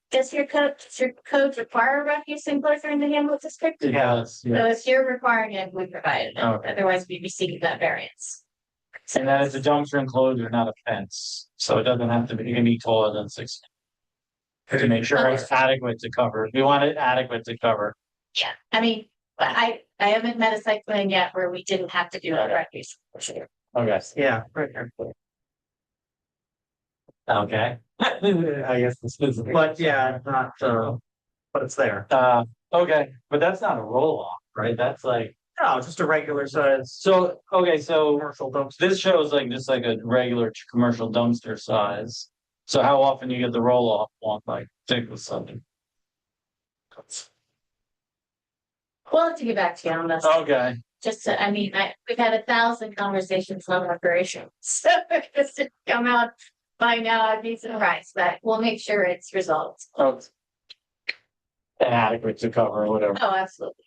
Speaker 4: Does your code require a refuse enclosure in the Hamlet district?
Speaker 1: Yes,
Speaker 4: So
Speaker 1: yes.
Speaker 4: if you're requiring it, we provided it,
Speaker 1: Okay.
Speaker 4: otherwise we'd be seeking that variance.
Speaker 1: And that it's a dumpster enclosure, not a fence, so it doesn't have to be, it can be taller than 6. To make sure it's adequate to cover, we want it adequate to cover.
Speaker 4: Yeah, I mean, but I haven't met a site plan yet where we didn't have to do a refuse. enclosure.
Speaker 1: Okay.
Speaker 6: yeah, right there.
Speaker 1: Okay. I guess this is.
Speaker 6: But yeah, not, but it's there.
Speaker 1: Okay, but that's not a roll off, right? That's like,
Speaker 6: No, just a regular size
Speaker 1: so, okay, so
Speaker 6: commercial dumpster.
Speaker 1: this shows like just like a regular commercial dumpster size. So how often you get the roll off one, like, take with something?
Speaker 4: We'll have to get back to you on this.
Speaker 1: Okay,
Speaker 4: Just to, I mean, we've had 1,000 conversations on operations. So if this didn't come out by now, I'd be surprised, but we'll make sure it's resolved.
Speaker 1: oh. Adequate to cover or whatever.
Speaker 4: Oh, absolutely.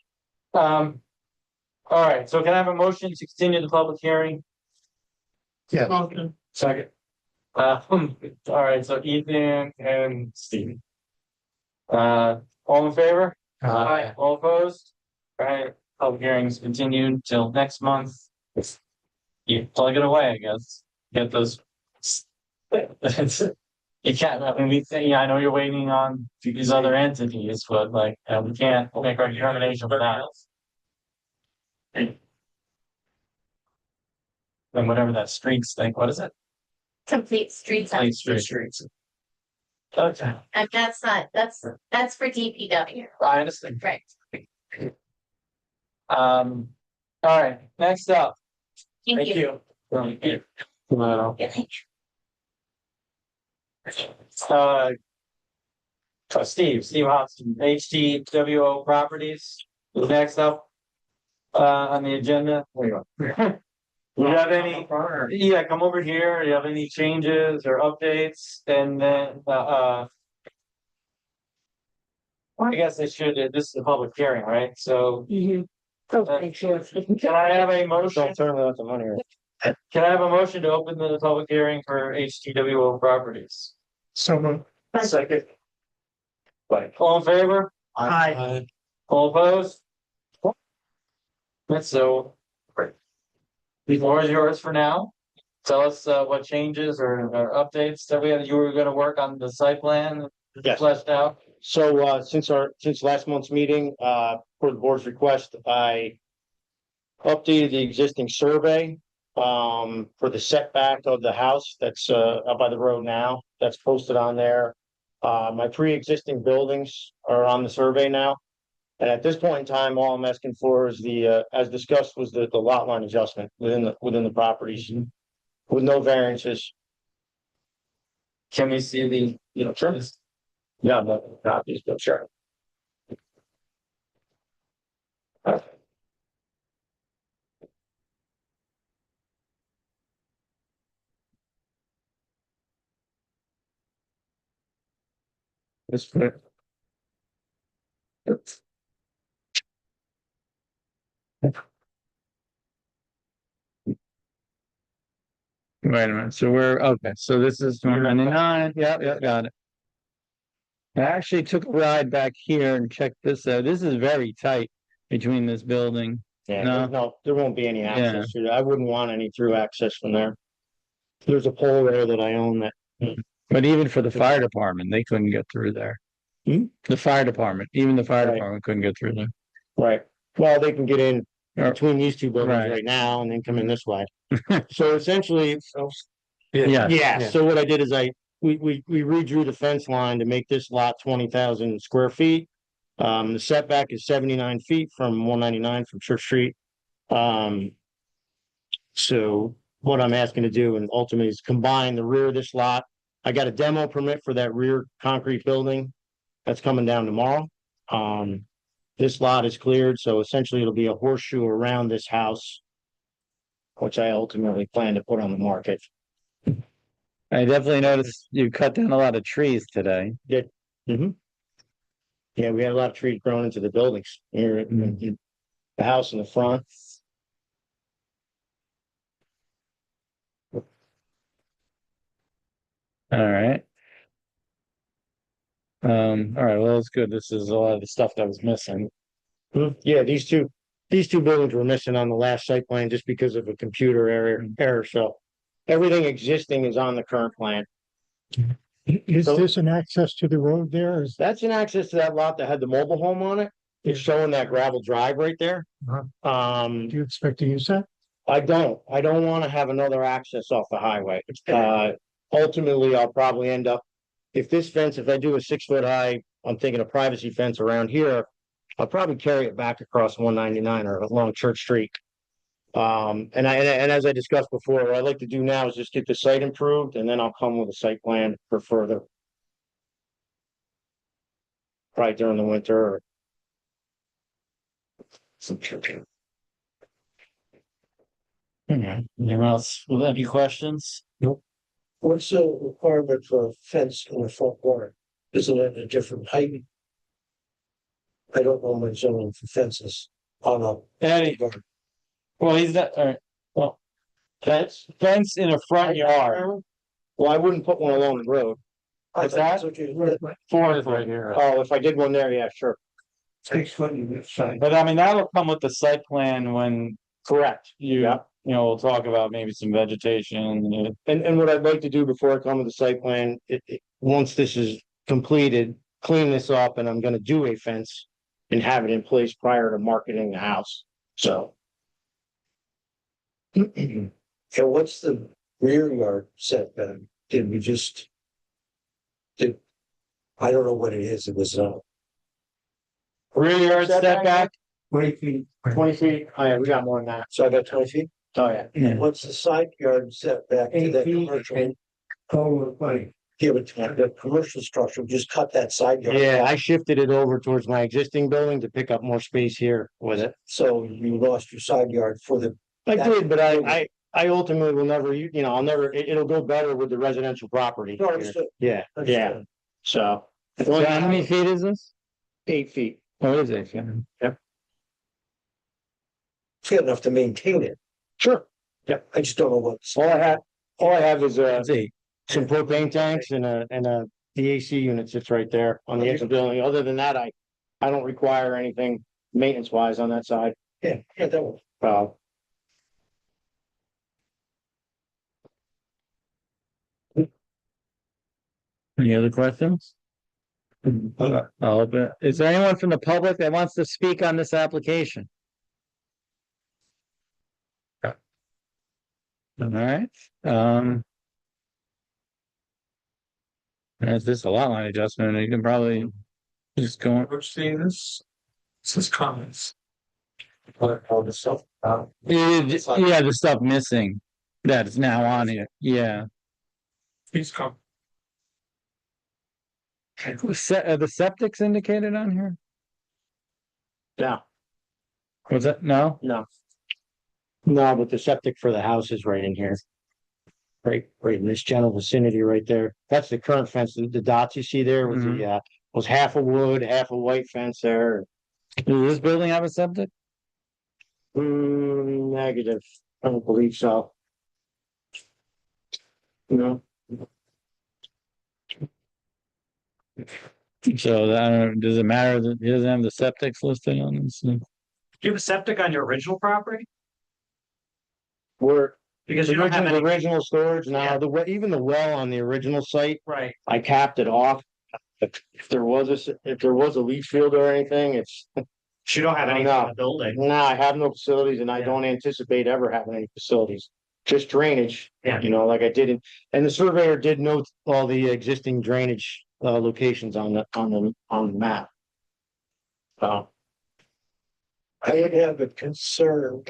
Speaker 1: All right, so can I have a motion to continue the public hearing?
Speaker 8: Yeah.
Speaker 1: Second. All right, so Ethan and Steve. All in favor?
Speaker 8: Aye.
Speaker 1: All opposed? All right, public hearings continued till next month. You plug it away, I guess. Get those. You can't, I mean, we think, yeah, I know you're waiting on these other entities, but like, we can't make our determination for that. And whatever that streets thing, what is it?
Speaker 4: Complete streets.
Speaker 1: Complete streets. Okay,
Speaker 4: And that's not, that's for DPW,
Speaker 1: I understand.
Speaker 4: right?
Speaker 1: All right, next up.
Speaker 4: Thank you.
Speaker 1: Uh, Steve Hobson, HTWO Properties, is next up. On the agenda. There you go. Do you have any, yeah, come over here, do you have any changes or updates, and then, I guess I should, this is a public hearing, right, so.
Speaker 3: Okay, sure.
Speaker 1: Can I have a motion?
Speaker 6: Turn without the money.
Speaker 1: Can I have a motion to open the public hearing for HTWO Properties?
Speaker 8: So,
Speaker 1: Second. All in favor?
Speaker 6: Aye.
Speaker 1: All opposed? That's so. The floor is yours for now. Tell us what changes or updates that you were gonna work on the site plan
Speaker 6: Yes.
Speaker 1: fleshed out.
Speaker 6: So, since last month's meeting, for the board's request, I updated the existing survey, for the setback of the house that's, up by the road now, that's posted on there. My pre-existing buildings are on the survey now. And at this point in time, all I'm asking for is as discussed, was the lot line adjustment within the properties with no variances.
Speaker 1: Can we see the,
Speaker 6: Sure. Yeah, no copies, but sure.
Speaker 1: This for. Wait a minute, so so this is 199, yeah, got it. I actually took a ride back here and checked this out, this is very tight between this building.
Speaker 6: Yeah, no, there won't be any
Speaker 1: Yeah.
Speaker 6: access through there. I wouldn't want any through access from there. There's a pole there that I own that.
Speaker 1: But even for the fire department, they couldn't get through there.
Speaker 6: Hmm?
Speaker 1: The fire department, even the fire
Speaker 6: Right.
Speaker 1: department couldn't get through there.
Speaker 6: Right. Well, they can get in
Speaker 1: Or-
Speaker 6: between these two buildings
Speaker 1: Right.
Speaker 6: right now and then come in this way. So essentially,
Speaker 1: Yeah.
Speaker 6: so what I did is we redrew the fence line to make this lot 20,000 square feet. The setback is 79 feet from 199 from Church Street. So what I'm asking to do and ultimately is combine the rear of this lot. I got a demo permit for that rear concrete building that's coming down tomorrow. This lot is cleared, so essentially it'll be a horseshoe around this house, which I ultimately plan to put on the market.
Speaker 1: I definitely noticed you cut down a lot of trees today.
Speaker 6: Mhm. Yeah, we had a lot of trees grown into the buildings here, in the house in the front.
Speaker 1: All right. All right, well, that's good. This is a lot of the stuff that was missing.
Speaker 6: Yeah, these two buildings were missing on the last site plan just because of a computer error, so everything existing is on the current plan.
Speaker 8: is
Speaker 6: So-
Speaker 8: this an access to the road there? Is
Speaker 6: That's an access to that lot that had the mobile home on it. It's showing that gravel drive right there.
Speaker 8: do you expect to use that?
Speaker 6: I don't want to have another access off the highway. Ultimately, I'll probably end up, if I do a 6 foot high, I'm thinking a privacy fence around here. I'll probably carry it back across 199 or along Church Street. And as I discussed before, what I'd like to do now is just get the site improved and then I'll come with a site plan for further. Probably during the winter or.
Speaker 1: Anyone else with any questions?
Speaker 2: What's the requirement for a fence in the front yard? Isn't it a different height? I don't know my zoning for fences on a
Speaker 1: Eddie,
Speaker 2: yard.
Speaker 1: well, he's not, all right, well. Fence in a front yard,
Speaker 6: Well, I wouldn't put one along the road.
Speaker 1: What's that?
Speaker 2: It's okay,
Speaker 1: 4
Speaker 7: Right here.
Speaker 6: Oh, if I did one there, yeah, sure.
Speaker 2: 6 foot in each side.
Speaker 1: but I mean, that'll come with the site plan when
Speaker 6: Correct.
Speaker 1: you.
Speaker 6: Yeah.
Speaker 1: we'll talk about maybe some vegetation.
Speaker 5: And what I'd like to do before I come to the site plan, once this is completed, clean this up and I'm gonna do a fence. And have it in place prior to marketing the house, so.
Speaker 2: And what's the rear yard setback? Did we just? I don't know what it is, it was,
Speaker 1: Rear yard setback,
Speaker 2: 20 feet.
Speaker 5: 20 feet, oh yeah, we got more than that,
Speaker 2: So I got 20 feet?
Speaker 5: oh yeah.
Speaker 2: And what's the side yard setback to
Speaker 5: 8
Speaker 2: that
Speaker 5: feet.
Speaker 2: commercial? Oh, funny. Yeah, but the commercial structure, just cut that side yard.
Speaker 5: Yeah, I shifted it over towards my existing building to pick up more space here with it.
Speaker 2: So you lost your side yard for the.
Speaker 5: I did, but I ultimately will never, I'll never, it'll go better with the residential property.
Speaker 2: No,
Speaker 5: here.
Speaker 2: understood.
Speaker 5: Yeah, yeah,
Speaker 2: Understood.
Speaker 5: so.
Speaker 1: so how many feet is this?
Speaker 5: 8 feet.
Speaker 1: Oh, it is 8 feet.
Speaker 2: It's good enough to maintain it.
Speaker 5: Sure.
Speaker 2: I just don't know what's.
Speaker 5: All I have is
Speaker 1: It's 8.
Speaker 5: some propane tanks and the AC unit sits right there on the edge of the building. Other than that, I don't require anything maintenance wise on that side.
Speaker 2: Yeah, that one.
Speaker 1: Any other questions? Is there anyone from the public that wants to speak on this application? All right, As this a lot line adjustment, you can probably just go.
Speaker 9: Which see this? This is comments.
Speaker 2: All the stuff.
Speaker 1: Yeah, the stuff missing that is now on here, yeah.
Speaker 9: Please come.
Speaker 1: Are the septic's indicated on here?
Speaker 5: No,
Speaker 1: Was that, no?
Speaker 5: no. No, but the septic for the house is right in here. Right in this general vicinity right there. That's the current fence. The dots you see there was was half a wood, half a white fence there.
Speaker 1: Does this building have a septic?
Speaker 5: Negative. I don't believe so. No.
Speaker 1: So does it matter that he doesn't have the septics listed on this?
Speaker 6: Do you have a septic on your original property?
Speaker 5: We're
Speaker 6: Because you don't have any,
Speaker 5: original storage now, even the well on the original site,
Speaker 6: right?
Speaker 5: I capped it off. If there was a leach field or anything, it's,
Speaker 6: You don't have any in the building.
Speaker 5: no, I have no facilities and I don't anticipate ever having any facilities. Just drainage,
Speaker 6: Yeah.
Speaker 5: like I did and the surveyor did note all the existing drainage locations on the map.
Speaker 2: I have a concern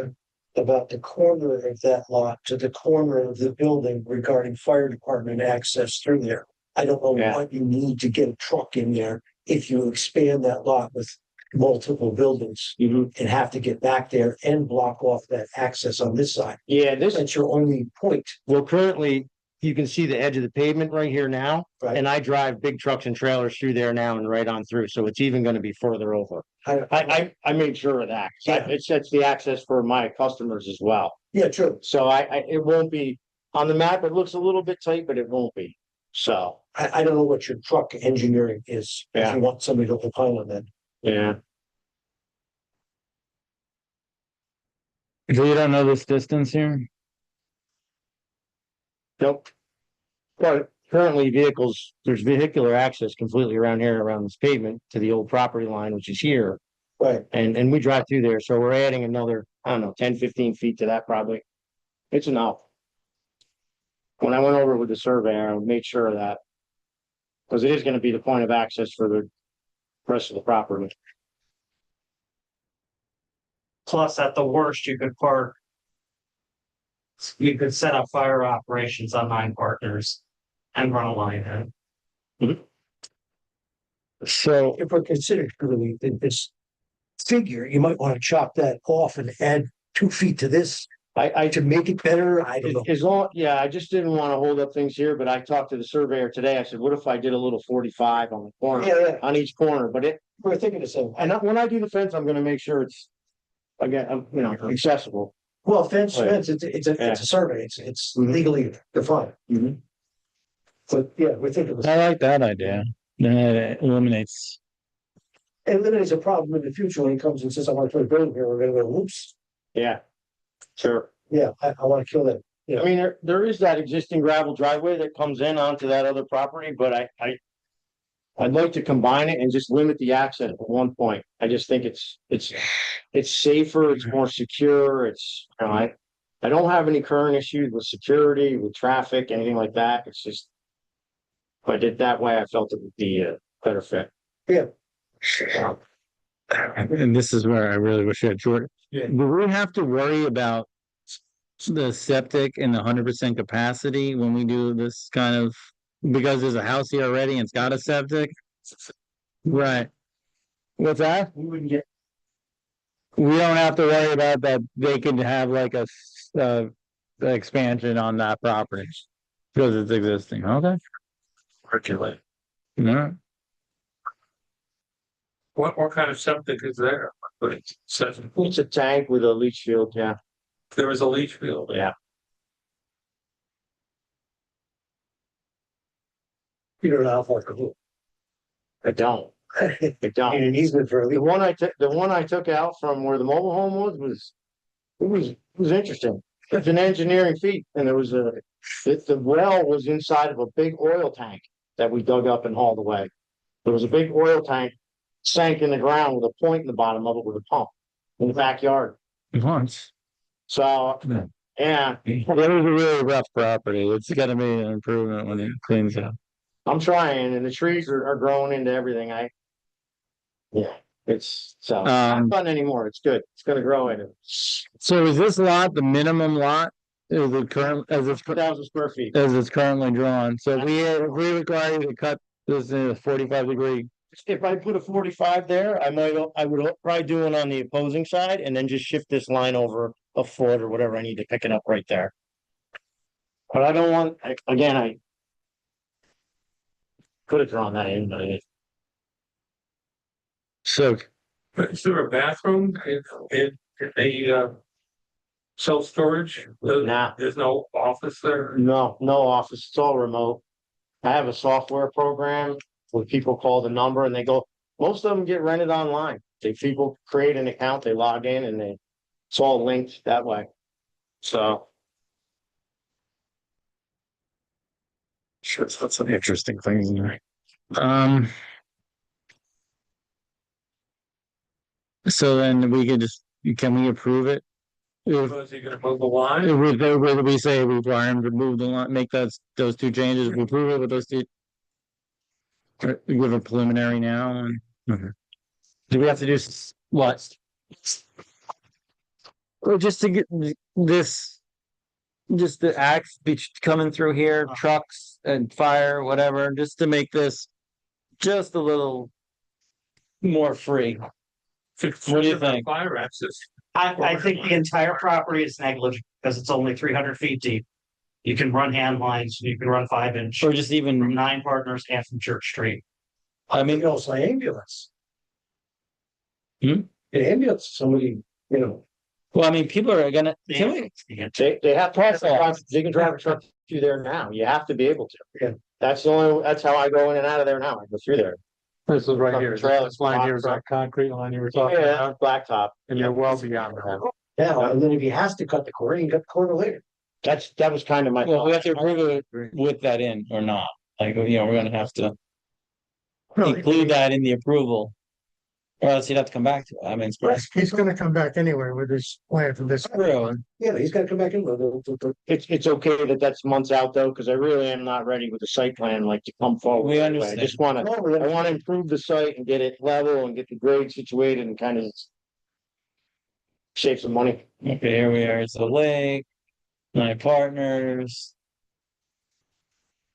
Speaker 2: about the corner of that lot to the corner of the building regarding fire department access through there. I don't know
Speaker 5: Yeah.
Speaker 2: what you need to get a truck in there if you expand that lot with multiple buildings and have to get back there and block off that access on this side.
Speaker 5: Yeah,
Speaker 2: That's your only point.
Speaker 5: well, currently, you can see the edge of the pavement right here now.
Speaker 2: Right.
Speaker 5: And I drive big trucks and trailers through there now and right on through, so it's even gonna be further over. I made sure of that. 'Cause
Speaker 2: Yeah.
Speaker 5: It sets the access for my customers as well.
Speaker 2: Yeah, true.
Speaker 5: So it won't be, on the map, it looks a little bit tight, but it won't be. So,
Speaker 2: I don't know what your truck engineering is. If
Speaker 5: Yeah.
Speaker 2: you want somebody to opine on that.
Speaker 5: yeah.
Speaker 1: So you don't know this distance here?
Speaker 5: Nope. But currently there's vehicular access completely around here, around this pavement to the old property line, which is here.
Speaker 2: Right.
Speaker 5: And we drive through there, so we're adding another, I don't know, 10-15 feet to that probably. It's enough. When I went over with the surveyor, I made sure of that. Cause it is gonna be the point of access for the rest of the property.
Speaker 6: Plus, at the worst, you could park. You could set up fire operations on 9 partners and run a line in.
Speaker 1: So,
Speaker 2: If we're considering really this figure, you might want to chop that off and add 2 feet to this. I to make it better. I don't know.
Speaker 5: As long, yeah, I just didn't wanna hold up things here, but I talked to the surveyor today. I said, what if I did a little 45 on the corner,
Speaker 2: Yeah,
Speaker 5: on each corner, but
Speaker 2: we're thinking the same.
Speaker 5: and when I do the fence, I'm gonna make sure it's. Again, accessible.
Speaker 2: Well, fence,
Speaker 5: Right.
Speaker 2: it's a survey. It's
Speaker 5: Mhm.
Speaker 2: legally defined.
Speaker 5: Mhm.
Speaker 2: But yeah, we're thinking the
Speaker 1: I
Speaker 2: same.
Speaker 1: like that idea. Then it eliminates.
Speaker 2: And then there's a problem in the future when he comes and says, I want to put a building here. We're gonna go, whoops.
Speaker 5: Yeah. Sure.
Speaker 11: Yeah, I wanna kill that.
Speaker 5: I mean, there is that existing gravel driveway that comes in onto that other property, but I'd like to combine it and just limit the access at one point. I just think it's safer, it's more secure, you know, I don't have any current issues with security, with traffic, anything like that. It's just. If I did that way, I felt it would be a better fit.
Speaker 1: And this is where I really wish I had Jordan.
Speaker 11: Yeah.
Speaker 1: Do we have to worry about the septic and the 100% capacity when we do this kind of, because there's a house here already and it's got a septic? Right. What's that?
Speaker 11: We wouldn't get.
Speaker 1: We don't have to worry about that. They could have like expansion on that property because it's existing. Okay.
Speaker 9: Percolate.
Speaker 1: No.
Speaker 9: What kind of septic is there? But it says
Speaker 5: It's a tank with a leach field, yeah.
Speaker 9: there was a leach field.
Speaker 5: Yeah.
Speaker 11: You don't know how far to go.
Speaker 5: I don't. I don't.
Speaker 11: And an easement for a
Speaker 5: The one I took out from where the mobile home was, it was interesting. It's an engineering feat and there was the well was inside of a big oil tank that we dug up and hauled away. There was a big oil tank sank in the ground with a point in the bottom of it with a pump in the backyard.
Speaker 1: Once.
Speaker 5: So, yeah,
Speaker 1: It was a really rough property. It's gonna be an improvement when it cleans up.
Speaker 5: I'm trying and the trees are growing into everything. Yeah, it's so not fun anymore. It's good. It's gonna grow in it.
Speaker 1: So is this lot the minimum lot? Is it current, as it's,
Speaker 5: 1,000 square feet.
Speaker 1: as it's currently drawn? So if we require you to cut this in a 45-degree.
Speaker 5: If I put a 45 there, I would probably do it on the opposing side and then just shift this line over a foot or whatever I need to pick it up right there. But I don't want, I could have drawn that in, but
Speaker 1: So
Speaker 9: Is there a bathroom in a self-storage?
Speaker 5: Nah.
Speaker 9: There's no office there?
Speaker 5: no office, it's all remote. I have a software program where people call the number and they go, most of them get rented online. People create an account, they log in and it's all linked that way. So.
Speaker 1: sure, that's some interesting things in there. So then we can can we approve it? If
Speaker 9: Was he gonna move the line?
Speaker 1: we say require him to move the line, make those two changes, we approve it with those two. We give a preliminary now and. Do we have to do what? Or just to get this. Just the axe coming through here, trucks and fire, whatever, just to make this. Just a little. More free. What do you think?
Speaker 9: Fire access.
Speaker 6: I think the entire property is negligible because it's only 300 feet deep. You can run hand lines, you can run 5-inch
Speaker 1: Or just
Speaker 6: from
Speaker 1: even,
Speaker 6: 9 Partners and from Church Street.
Speaker 1: I mean,
Speaker 11: Also ambulance.
Speaker 1: Hmm?
Speaker 11: An ambulance, somebody, you know.
Speaker 1: well, I mean, people are gonna, can we,
Speaker 5: They have to, they can drive a truck through there now. You have to be able to.
Speaker 11: Yeah.
Speaker 5: That's how I go in and out of there now. I go through there.
Speaker 7: This is right here.
Speaker 5: Trail.
Speaker 7: This line here is that concrete line you were talking
Speaker 5: Yeah,
Speaker 7: about,
Speaker 5: blacktop.
Speaker 7: and you're well beyond that.
Speaker 11: Yeah, and then if he has to cut the corner, he can cut the corner later.
Speaker 5: That was kind of my.
Speaker 1: well, we have to
Speaker 5: thought.
Speaker 1: approve it with that in or not, like, we're gonna have to
Speaker 11: No,
Speaker 1: include that in the approval. Or else you'd have to come back to it, I mean, it's.
Speaker 8: He's gonna come back anyway with his plan for this.
Speaker 1: True.
Speaker 11: Yeah, he's gotta come back in.
Speaker 5: It's okay that that's months out though, because I really am not ready with the site plan, like to come forward.
Speaker 1: We
Speaker 5: I
Speaker 1: understand.
Speaker 5: just wanna, I wanna improve the site and get it level and get the grade situated and kind of. Save some money.
Speaker 1: Okay, here we are, it's the lake, my partners.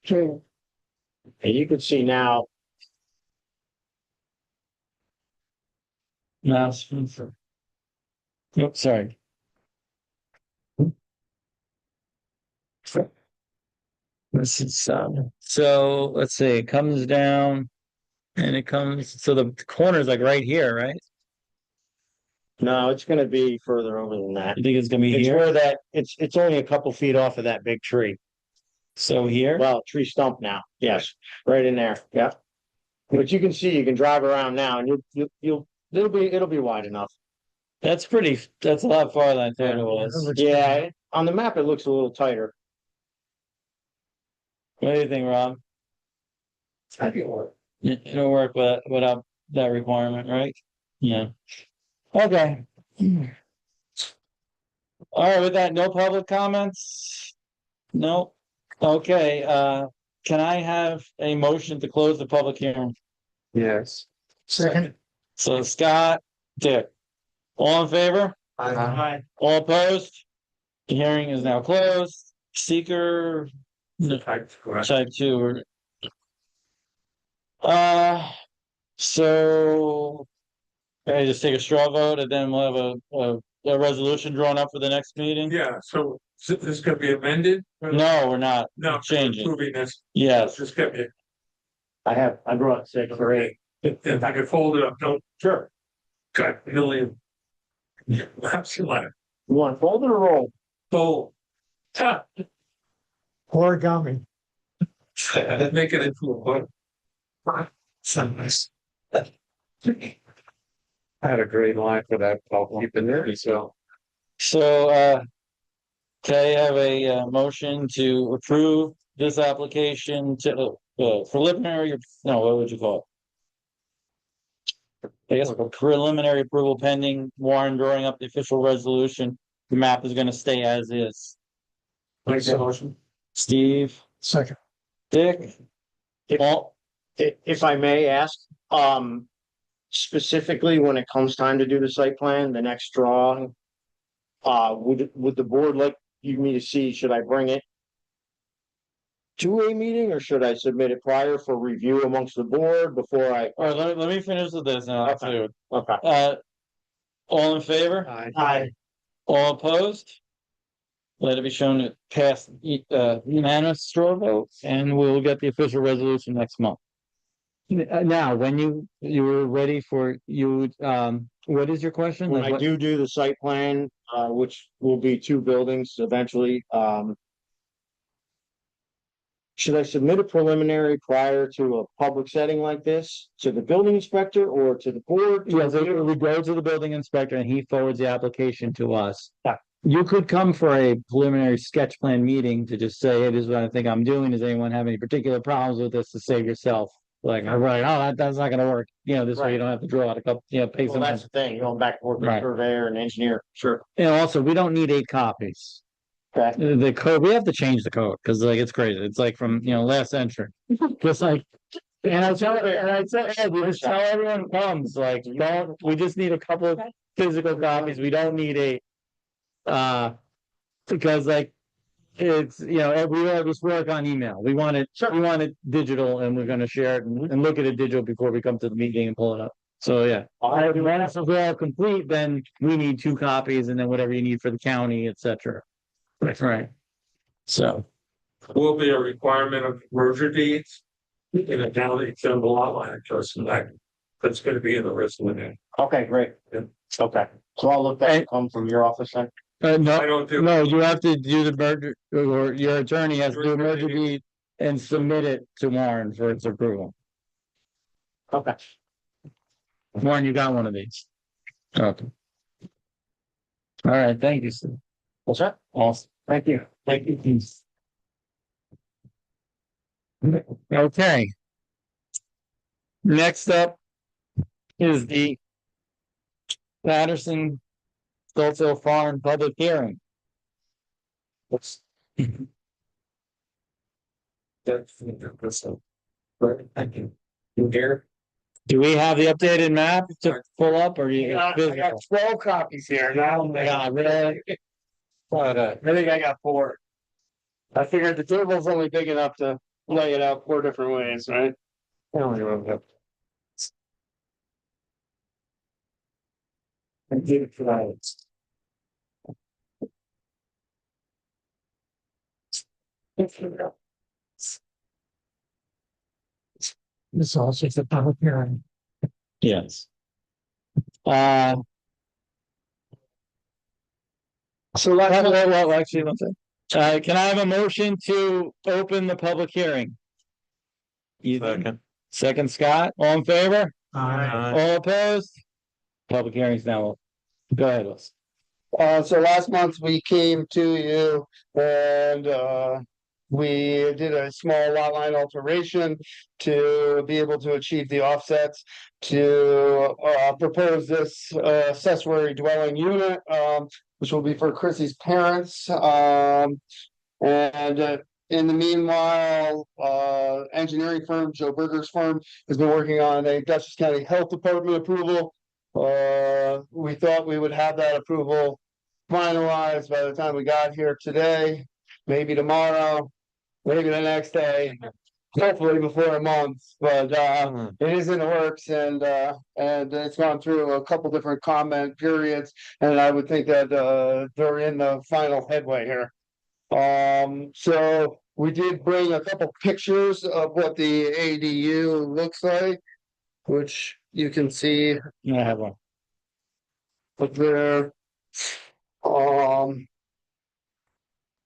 Speaker 5: And you can see now,
Speaker 1: Now, Spencer. Oops, sorry. This is, so let's see, it comes down. And it comes, so the corner's like right here, right?
Speaker 5: no, it's gonna be further over than that.
Speaker 1: You think it's gonna be
Speaker 5: It's
Speaker 1: here?
Speaker 5: where that, it's only a couple feet off of that big tree.
Speaker 1: So here?
Speaker 5: Well, tree stump now, yes, right in there, yeah. But you can see, you can drive around now and it'll be wide enough.
Speaker 1: That's that's a lot farther than I thought it was.
Speaker 5: Yeah, on the map, it looks a little tighter.
Speaker 1: What do you think, Rob?
Speaker 2: I think it'll work.
Speaker 1: It'll work without that requirement, right? Yeah. Okay. All right, with that, no public comments? No? Okay, can I have a motion to close the public hearing?
Speaker 7: Yes.
Speaker 8: Second.
Speaker 1: So Scott, Dick, all in favor?
Speaker 6: Aye.
Speaker 1: All opposed? The hearing is now closed. Seeker
Speaker 9: Type
Speaker 1: type two. So. Okay, just take a straw vote and then we'll have a resolution drawn up for the next meeting?
Speaker 9: Yeah, so is this gonna be amended?
Speaker 1: No, we're not.
Speaker 9: No,
Speaker 1: Changing.
Speaker 9: approving this,
Speaker 1: Yes,
Speaker 9: just get me,
Speaker 5: I brought 6 or 8.
Speaker 9: if I could fold it up, don't. Sure. Got a million. Maps in life,
Speaker 5: You want fold it or roll?
Speaker 9: fold. Ah,
Speaker 8: Origami.
Speaker 9: make it into a book. So nice.
Speaker 7: I had a great line for that, I'll keep it there, so.
Speaker 1: so, can I have a motion to approve this application to, preliminary, no, what would you call it? I guess preliminary approval pending Warren drawing up the official resolution. The map is gonna stay as is.
Speaker 9: Make that motion.
Speaker 1: Steve,
Speaker 8: Second.
Speaker 1: Dick,
Speaker 5: If-
Speaker 1: all,
Speaker 5: If I may ask, specifically when it comes time to do the site plan, the next drawing. Would the board like me to see, should I bring it? To a meeting or should I submit it prior for review amongst the board before I?
Speaker 1: all right, let me finish with this now. I'll tell you.
Speaker 5: Okay.
Speaker 1: All in favor?
Speaker 5: Aye.
Speaker 1: All opposed? Let it be shown to pass unanimous straw vote, and we'll get the official resolution next month. Now, when you were ready for, what is your question?
Speaker 5: When
Speaker 1: Like
Speaker 5: I
Speaker 1: what-
Speaker 5: do the site plan, which will be 2 buildings eventually, should I submit a preliminary prior to a public setting like this to the building inspector or to the board?
Speaker 1: Yes, we go to the building inspector and he forwards the application to us.
Speaker 5: Yeah.
Speaker 1: You could come for a preliminary sketch plan meeting to just say, hey, this is what I think I'm doing. Does anyone have any particular problems with this, to save yourself? Like, I'm like, oh, that's not gonna work. You know, this way you don't have to draw out a couple, pay
Speaker 5: Well,
Speaker 1: some.
Speaker 5: that's the thing, going back and forth with
Speaker 1: Right.
Speaker 5: surveyor and engineer. Sure.
Speaker 1: And also, we don't need 8 copies.
Speaker 5: Okay.
Speaker 1: The code, we have to change the code, cause like, it's crazy. It's like from, last century. Just like. And I tell just tell everyone who comes, like, we just need a couple of physical copies. We don't need because like. It's, we all just work on email. We want it digital and we're gonna share it and look at it digital before we come to the meeting and pull it up. So, yeah. Once we're all complete, then we need 2 copies and then whatever you need for the county, et cetera. That's right. So,
Speaker 9: Will be a requirement of merger deeds. In a county, it's in the lot line, just like, that's gonna be in the resolution.
Speaker 5: Okay, great. Okay, so I'll look back and come from your office then.
Speaker 9: I
Speaker 1: no,
Speaker 9: don't do.
Speaker 1: no, you have to do the merger, or your attorney has to do a merger deed and submit it to Warren for its approval.
Speaker 5: Okay.
Speaker 1: Warren, you got one of these. Okay. All right, thank you, Steve.
Speaker 5: What's that?
Speaker 1: Awesome.
Speaker 5: Thank you.
Speaker 1: Thank you. Okay. Next up is the Patterson Stolzfeld Farm public hearing.
Speaker 9: That's. That's. Thank you. You here?
Speaker 1: Do we have the updated map to pull up or you?
Speaker 5: I got 12 copies here now.
Speaker 1: Yeah, really?
Speaker 5: But I think I got 4. I figured the table's only big enough to lay it out 4 different ways, right?
Speaker 7: I don't remember.
Speaker 5: I did it for that.
Speaker 8: This is also the public hearing.
Speaker 1: Yes. So actually, one second. Can I have a motion to open the public hearing?
Speaker 7: Second.
Speaker 1: Second, Scott, all in favor?
Speaker 8: Aye.
Speaker 1: All opposed? Public hearing's now open. Go ahead, Liz.
Speaker 11: So last month we came to you and, we did a small lot line alteration to be able to achieve the offsets to, propose this, accessory dwelling unit, which will be for Chrissy's parents. And, in the meanwhile, engineering firm, Joe Berger's firm, has been working on a Dutchess County Health Department approval. We thought we would have that approval finalized by the time we got here today, maybe tomorrow, maybe the next day, hopefully before a month, but it is in the works and it's gone through a couple different comment periods, and I would think that they're in the final headway here. So we did bring a couple pictures of what the ADU looks like, which you can see
Speaker 1: I have one.
Speaker 11: up there.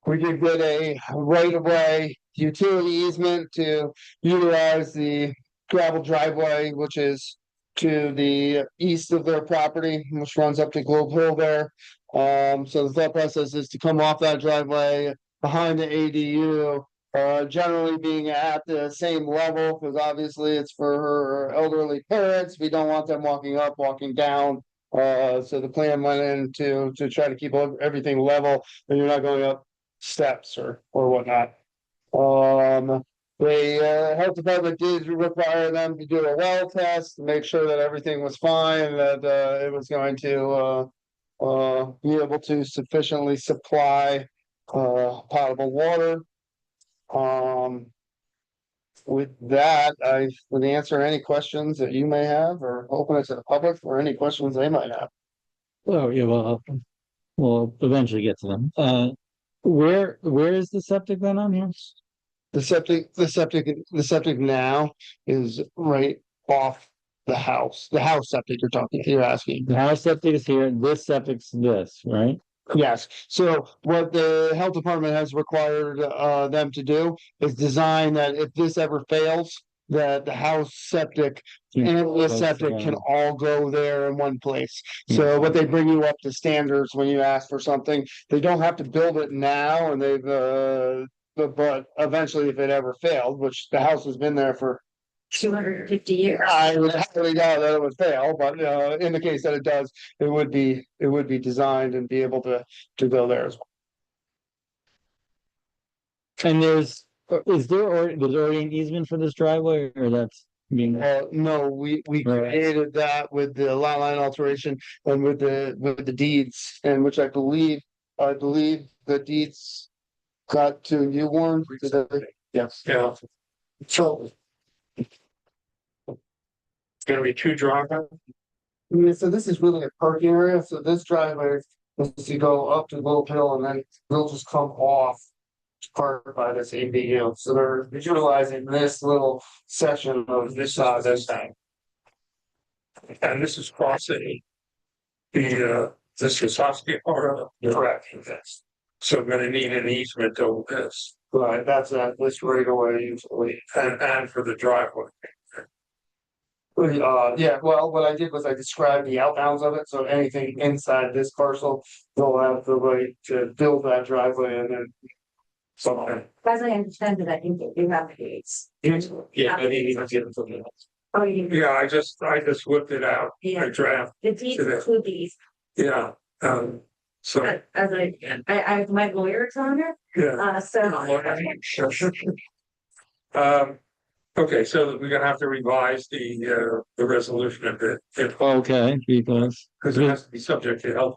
Speaker 11: We did get a right-of-way utility easement to utilize the gravel driveway, which is to the east of their property, which runs up to Globe Hill there. So the thought process is to come off that driveway behind the ADU, generally being at the same level, because obviously it's for her elderly parents. We don't want them walking up, walking down. So the plan went in to try to keep everything level, and you're not going up steps or whatnot. The health department did require them to do a well test to make sure that everything was fine, that it was going to be able to sufficiently supply potable water. With that, I would answer any questions that you may have or open it to the public for any questions they might have.
Speaker 1: Oh, yeah, well, we'll eventually get to them. Where is the septic then on here?
Speaker 11: The septic now is right off the house septic you're asking.
Speaker 1: The house septic is here, this septic's this, right?
Speaker 11: Yes, so what the health department has required them to do is design that if this ever fails, that the house septic and the septic can all go there in one place. So what they bring you up to standards when you ask for something, they don't have to build it now, and but eventually if it ever failed, which the house has been there for
Speaker 3: 250 years.
Speaker 11: I would highly doubt that it would fail, but in the case that it does, it would be designed and be able to go there as well.
Speaker 1: And there's already an easement for this driveway, or that's being,
Speaker 11: No, we created that with the lot line alteration and with the deeds, and which I believe the deeds got to you, Warren. Yes.
Speaker 9: Yeah. So. It's gonna be two driveways.
Speaker 11: Yeah, so this is really a parking area, so this driveway is to go up to Little Hill and then they'll just come off. To park by this ADU, so they're utilizing this little section of this thing.
Speaker 9: And this is crossing. This is Husky part of it.
Speaker 11: Correct.
Speaker 9: So we're gonna need an easement over this
Speaker 11: Right, that's this right away usually.
Speaker 9: and for the driveway.
Speaker 11: Yeah, well, what I did was I described the outbounds of it, so anything inside this parcel, they'll have the right to build that driveway and then.
Speaker 9: Something.
Speaker 3: As I understand it, I think they do have gates.
Speaker 9: Yeah, but he needs to get something else.
Speaker 3: Oh, you.
Speaker 9: Yeah, I just whipped it out,
Speaker 3: Yeah.
Speaker 9: I draft,
Speaker 3: The deeds
Speaker 9: to the-
Speaker 3: include these,
Speaker 9: yeah, so,
Speaker 3: as I, my lawyer's on it,
Speaker 9: yeah.
Speaker 3: so.
Speaker 9: Okay, so we're gonna have to revise the resolution a bit,
Speaker 1: okay, because,
Speaker 9: because it has to be subject to health.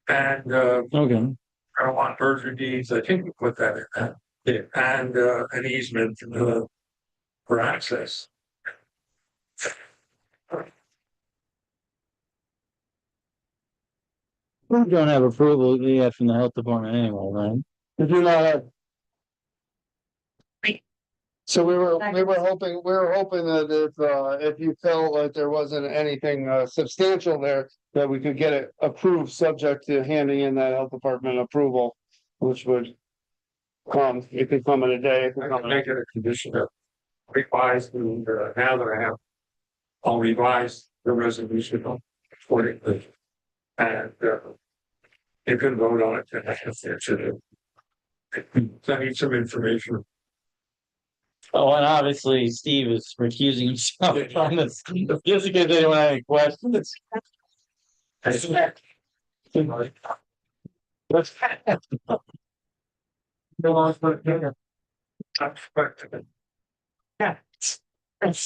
Speaker 9: And,
Speaker 1: okay.
Speaker 9: I don't want merger deeds, I think we put that in that. Yeah. And, an easement, for access.
Speaker 1: We don't have approval yet from the health department anyway, right?
Speaker 11: We do not have. So we were hoping that if you felt like there wasn't anything substantial there, that we could get it approved, subject to handing in that health department approval, which would come, it could come in a day. It could
Speaker 9: I
Speaker 11: come
Speaker 9: can
Speaker 11: in a-
Speaker 9: make it a condition of revise the, now that I have. I'll revise the resolution accordingly. And you can vote on it to I need some information.
Speaker 1: Oh, and obviously Steve is recusing himself from this, just in case anyone had any questions.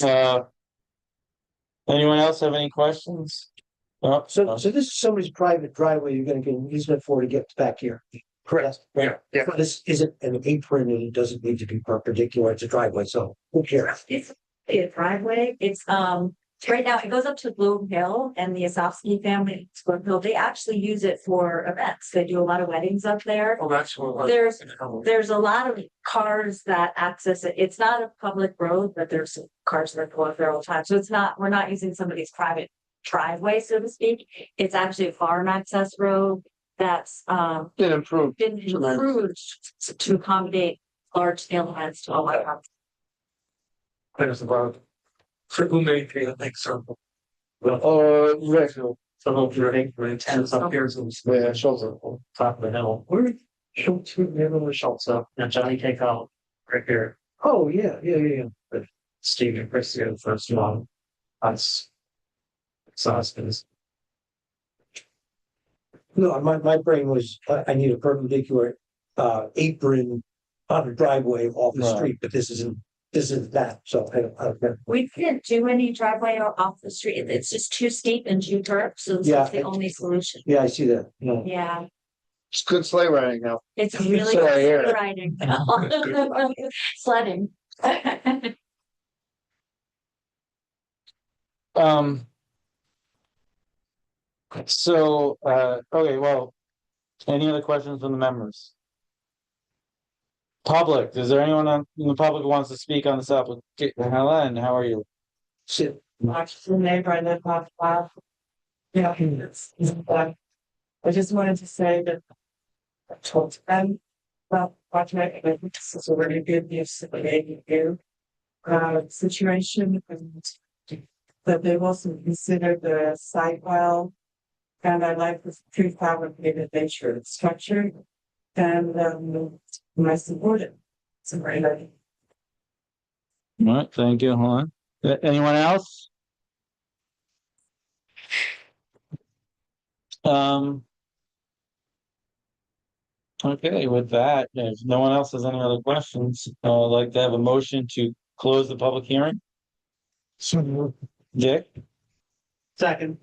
Speaker 1: Uh, anyone else have any questions? Oh,
Speaker 2: So this is somebody's private driveway you're gonna get an easement for to get back here. Correct.
Speaker 9: Yeah, yeah.
Speaker 2: But this isn't an apron and it doesn't need to be perpendicular. It's a driveway, so who cares?
Speaker 12: It's a driveway. It's, right now it goes up to Bloom Hill and the Osofsky family, Bloom Hill, they actually use it for events. They do a lot of weddings up there.
Speaker 9: Well, that's what.
Speaker 12: There's a lot of cars that access it. It's not a public road, but there's cars that go up there all the time. So it's not, we're not using somebody's private driveway, so to speak. It's actually a farm access road that's,
Speaker 5: Been improved.
Speaker 12: been improved to accommodate large scale events to all our.
Speaker 9: There's about. Who maintain a big circle?
Speaker 5: Rick,
Speaker 2: Some of your intents up here, so
Speaker 5: yeah, Schultz.
Speaker 2: top of the hill. Where Schultz, never Schultz up, and Johnny take out right here. Oh, yeah. But Steve and Chris are the first one. That's. Sauces. No, my brain was, I need a perpendicular apron on a driveway off the
Speaker 1: Right.
Speaker 2: street, but this isn't that, so I don't.
Speaker 12: We can't do any driveway off the street. It's just too steep and too dark, so this
Speaker 2: Yeah.
Speaker 12: is the only solution.
Speaker 2: Yeah, I see that, no.
Speaker 12: Yeah,
Speaker 5: It's good sleigh riding now.
Speaker 12: it's really
Speaker 5: Sorry, I hear
Speaker 12: good
Speaker 5: it.
Speaker 12: riding. Sledding.
Speaker 1: So, okay, well, any other questions from the members? Public, is there anyone in the public who wants to speak on this application? Helen, how are you?
Speaker 2: Sit.
Speaker 13: Watch the neighbor and then talk about. Yeah, I just wanted to say that. I told them about project, I think this is a really good news that they do. Situation and. That they've also considered the site well. And I like this prefabricated nature of the structure. And I support it. It's a great idea.
Speaker 1: All right, thank you, Helen. Anyone else? Okay, with that, if no one else has any other questions, I'd like to have a motion to close the public hearing. Dick,
Speaker 2: Second.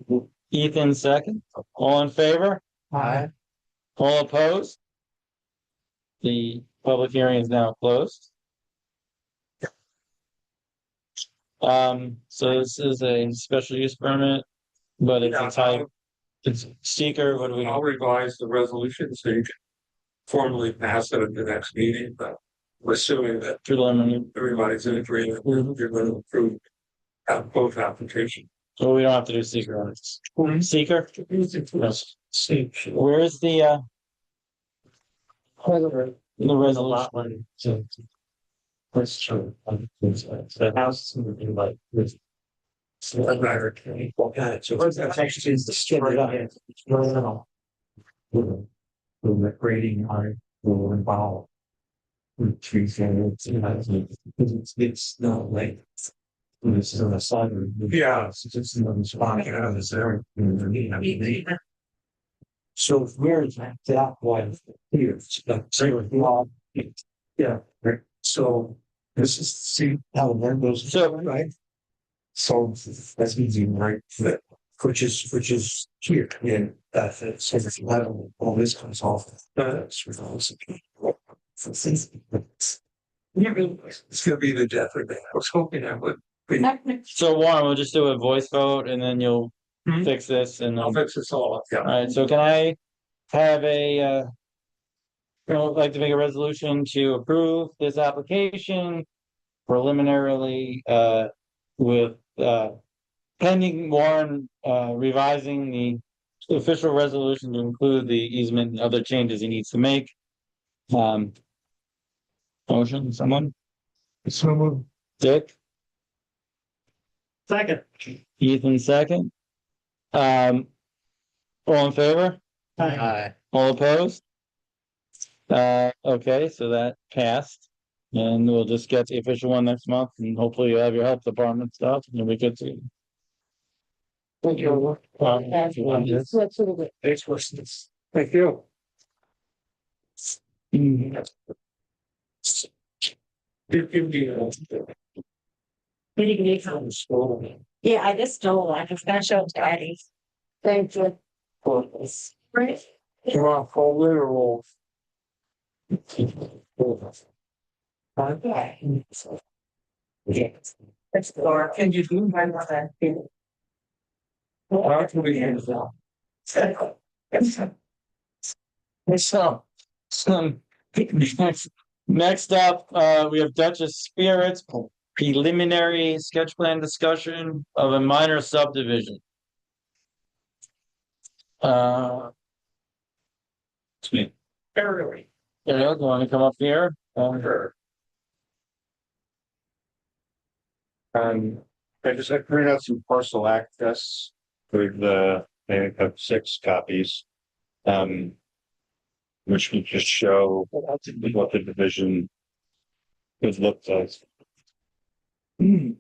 Speaker 1: Ethan, second. All in favor?
Speaker 2: Aye.
Speaker 1: All opposed? The public hearing is now closed. So this is a special use permit, but it's a type, it's seeker, what do we?
Speaker 9: I'll revise the resolution so you can formally pass it at the next meeting, but we're assuming that
Speaker 1: Preliminary,
Speaker 9: everybody's in agreement, you're going to approve both applications.
Speaker 1: so we don't have to do seeker on it. Seeker? Yes. Where's the resolution?
Speaker 2: That's true. The house is gonna be like this. So I'm not okay. Well, got it. So that's actually is the story. No. The grading art will involve. Trees and it's not like. This is on the side.
Speaker 9: Yeah.
Speaker 2: It's just in the spot out of this area. So where is that one here? Yeah, right. So this is, see how there goes.
Speaker 1: So-
Speaker 2: right. So that's easy, right? Which is here, and so it's level, all this comes off. It's
Speaker 9: gonna be the death of it. I was hoping I would.
Speaker 1: So Warren, we'll just do a voice vote and then you'll
Speaker 9: Mhm.
Speaker 1: fix this and
Speaker 9: I'll
Speaker 1: then,
Speaker 9: fix this all up, yeah.
Speaker 1: alright, so can I have I'd like to make a resolution to approve this application preliminarily, with, pending Warren, revising the official resolution to include the easement and other changes he needs to make. Motion, someone? Dick,
Speaker 2: Second.
Speaker 1: Ethan, second. All in favor?
Speaker 5: Aye.
Speaker 1: All opposed? Okay, so that passed. And we'll just get the official one next month and hopefully you'll have your health department stuff and you'll be good to.
Speaker 5: Thank you.
Speaker 13: Thanks, questions.
Speaker 5: Thank you.
Speaker 12: Yeah, I just stole, I was gonna show it to Eddie.
Speaker 13: Thank you.
Speaker 12: Right.
Speaker 5: You want to fold it or we'll?
Speaker 13: That's Laura, can you do my mother?
Speaker 1: So, next up, we have Duchess Spirits preliminary sketch plan discussion of a minor subdivision. It's me.
Speaker 13: Early.
Speaker 1: Ariel, do you want to come up here?
Speaker 14: I just have printed out some parcel access with the, I have 6 copies. Which would just show what the division would look like. It's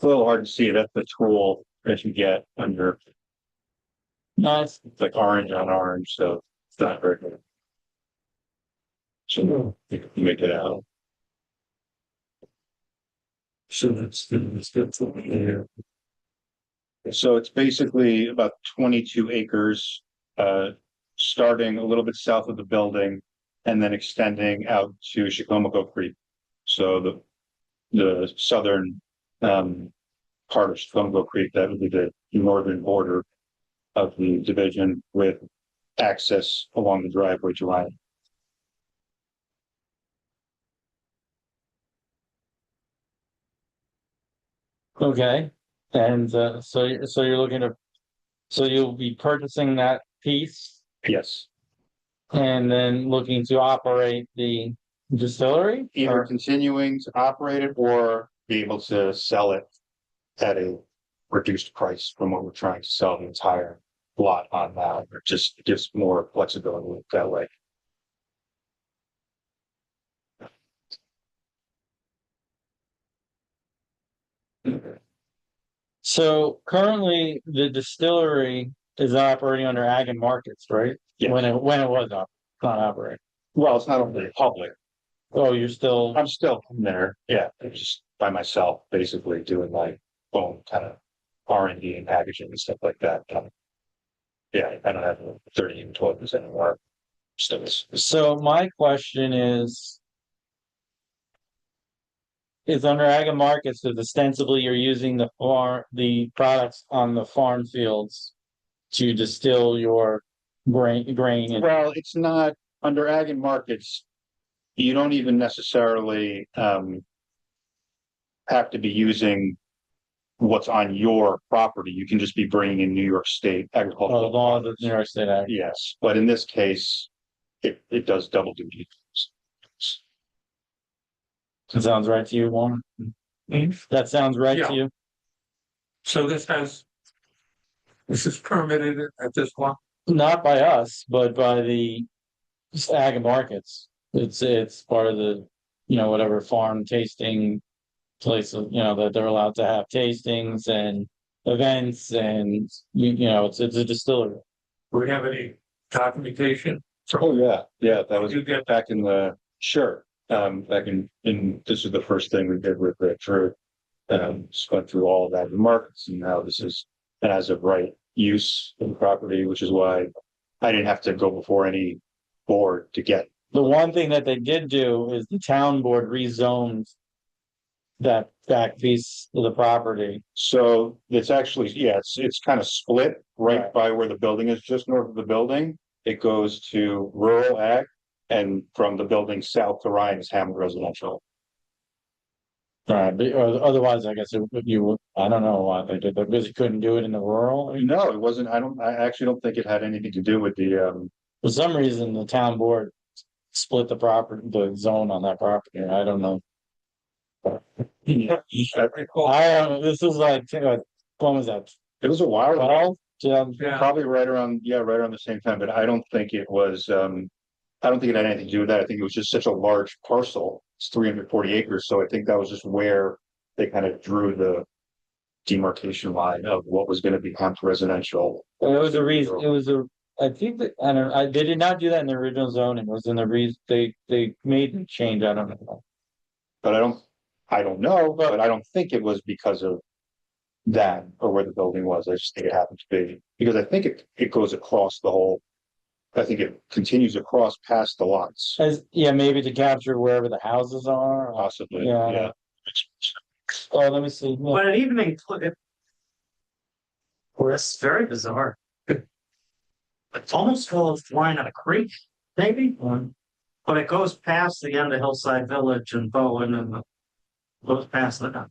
Speaker 14: a little hard to see. That's the tool that you get under.
Speaker 1: Nice.
Speaker 14: It's like orange on orange, so it's not very good. So you can make it out. So that's there. So it's basically about 22 acres, starting a little bit south of the building and then extending out to Chicomico Creek. So the southern part of Chicomico Creek, that would be the northern border of the division with access along the driveway to Ryan.
Speaker 1: Okay, and so you're looking to, so you'll be purchasing that piece
Speaker 14: Yes.
Speaker 1: and then looking to operate the distillery?
Speaker 14: Either continuing to operate it or be able to sell it at a reduced price from what we're trying to sell the entire lot on now. It just gives more flexibility that way.
Speaker 1: So currently the distillery is operating under Ag and Markets, right?
Speaker 14: Yes.
Speaker 1: When it was not operating.
Speaker 14: Well, it's not only public.
Speaker 1: Oh, you're still,
Speaker 14: I'm still in there. Yeah, I'm just by myself, basically doing my own kind of R&D and packaging and stuff like that. Yeah, I don't have 30 and 12% anymore.
Speaker 1: so my question is under Ag and Markets, because ostensibly you're using the products on the farm fields to distill your grain.
Speaker 14: Well, it's not under Ag and Markets. You don't even necessarily have to be using what's on your property. You can just be bringing in New York State agricultural.
Speaker 1: law of New York State Ag.
Speaker 14: Yes, but in this case, it does double duty.
Speaker 1: That sounds right to you, Warren? That sounds right
Speaker 9: Yeah.
Speaker 1: to you?
Speaker 9: So this is permitted at this point?
Speaker 1: Not by us, but by the Ag and Markets. It's part of the, whatever farm tasting places, that they're allowed to have tastings and events and, it's a distillery.
Speaker 9: Do we have any documentation?
Speaker 14: Oh, yeah, that was
Speaker 9: You get
Speaker 14: back in the, sure. Back in this is the first thing we did with Drew. Just went through all of that in markets, and now this is an as of right use of the property, which is why I didn't have to go before any board to get.
Speaker 1: The one thing that they did do is the town board rezoned that back piece of the property.
Speaker 14: So it's actually, yeah, it's kind of split right
Speaker 1: Right.
Speaker 14: by where the building is, just north of the building. It goes to rural ag, and from the building south to Ryan is Hammond residential.
Speaker 1: Right, but otherwise, I guess I don't know why they did that, because you couldn't do it in the rural.
Speaker 14: No, it wasn't. I actually don't think it had anything to do with the,
Speaker 1: For some reason, the town board split the the zone on that property. I don't know. I don't know. This is like, when was that?
Speaker 14: it was a while ago.
Speaker 9: Yeah.
Speaker 14: Probably right around, yeah, right around the same time, but I don't think it was, I don't think it had anything to do with that. I think it was just such a large parcel. It's 340 acres, so I think that was just where they kind of drew the demarcation line of what was gonna become residential.
Speaker 1: Well, it was a reason, it was a, I think that, I don't, they did not do that in the original zoning, it was in the reason, they made the change, I don't know.
Speaker 14: But I don't know, but I don't think it was because of that or where the building was. I just think it happened to be, because I think it goes across the whole. I think it continues across past the lots,
Speaker 1: As, yeah, maybe to capture wherever the houses are.
Speaker 14: possibly,
Speaker 1: Yeah.
Speaker 14: yeah.
Speaker 1: Oh, let me see. Yeah.
Speaker 6: But it even included. Well, it's very bizarre. It's almost full of line of a creek, maybe, but it goes past the end of Hillside Village and Bowen and goes past the.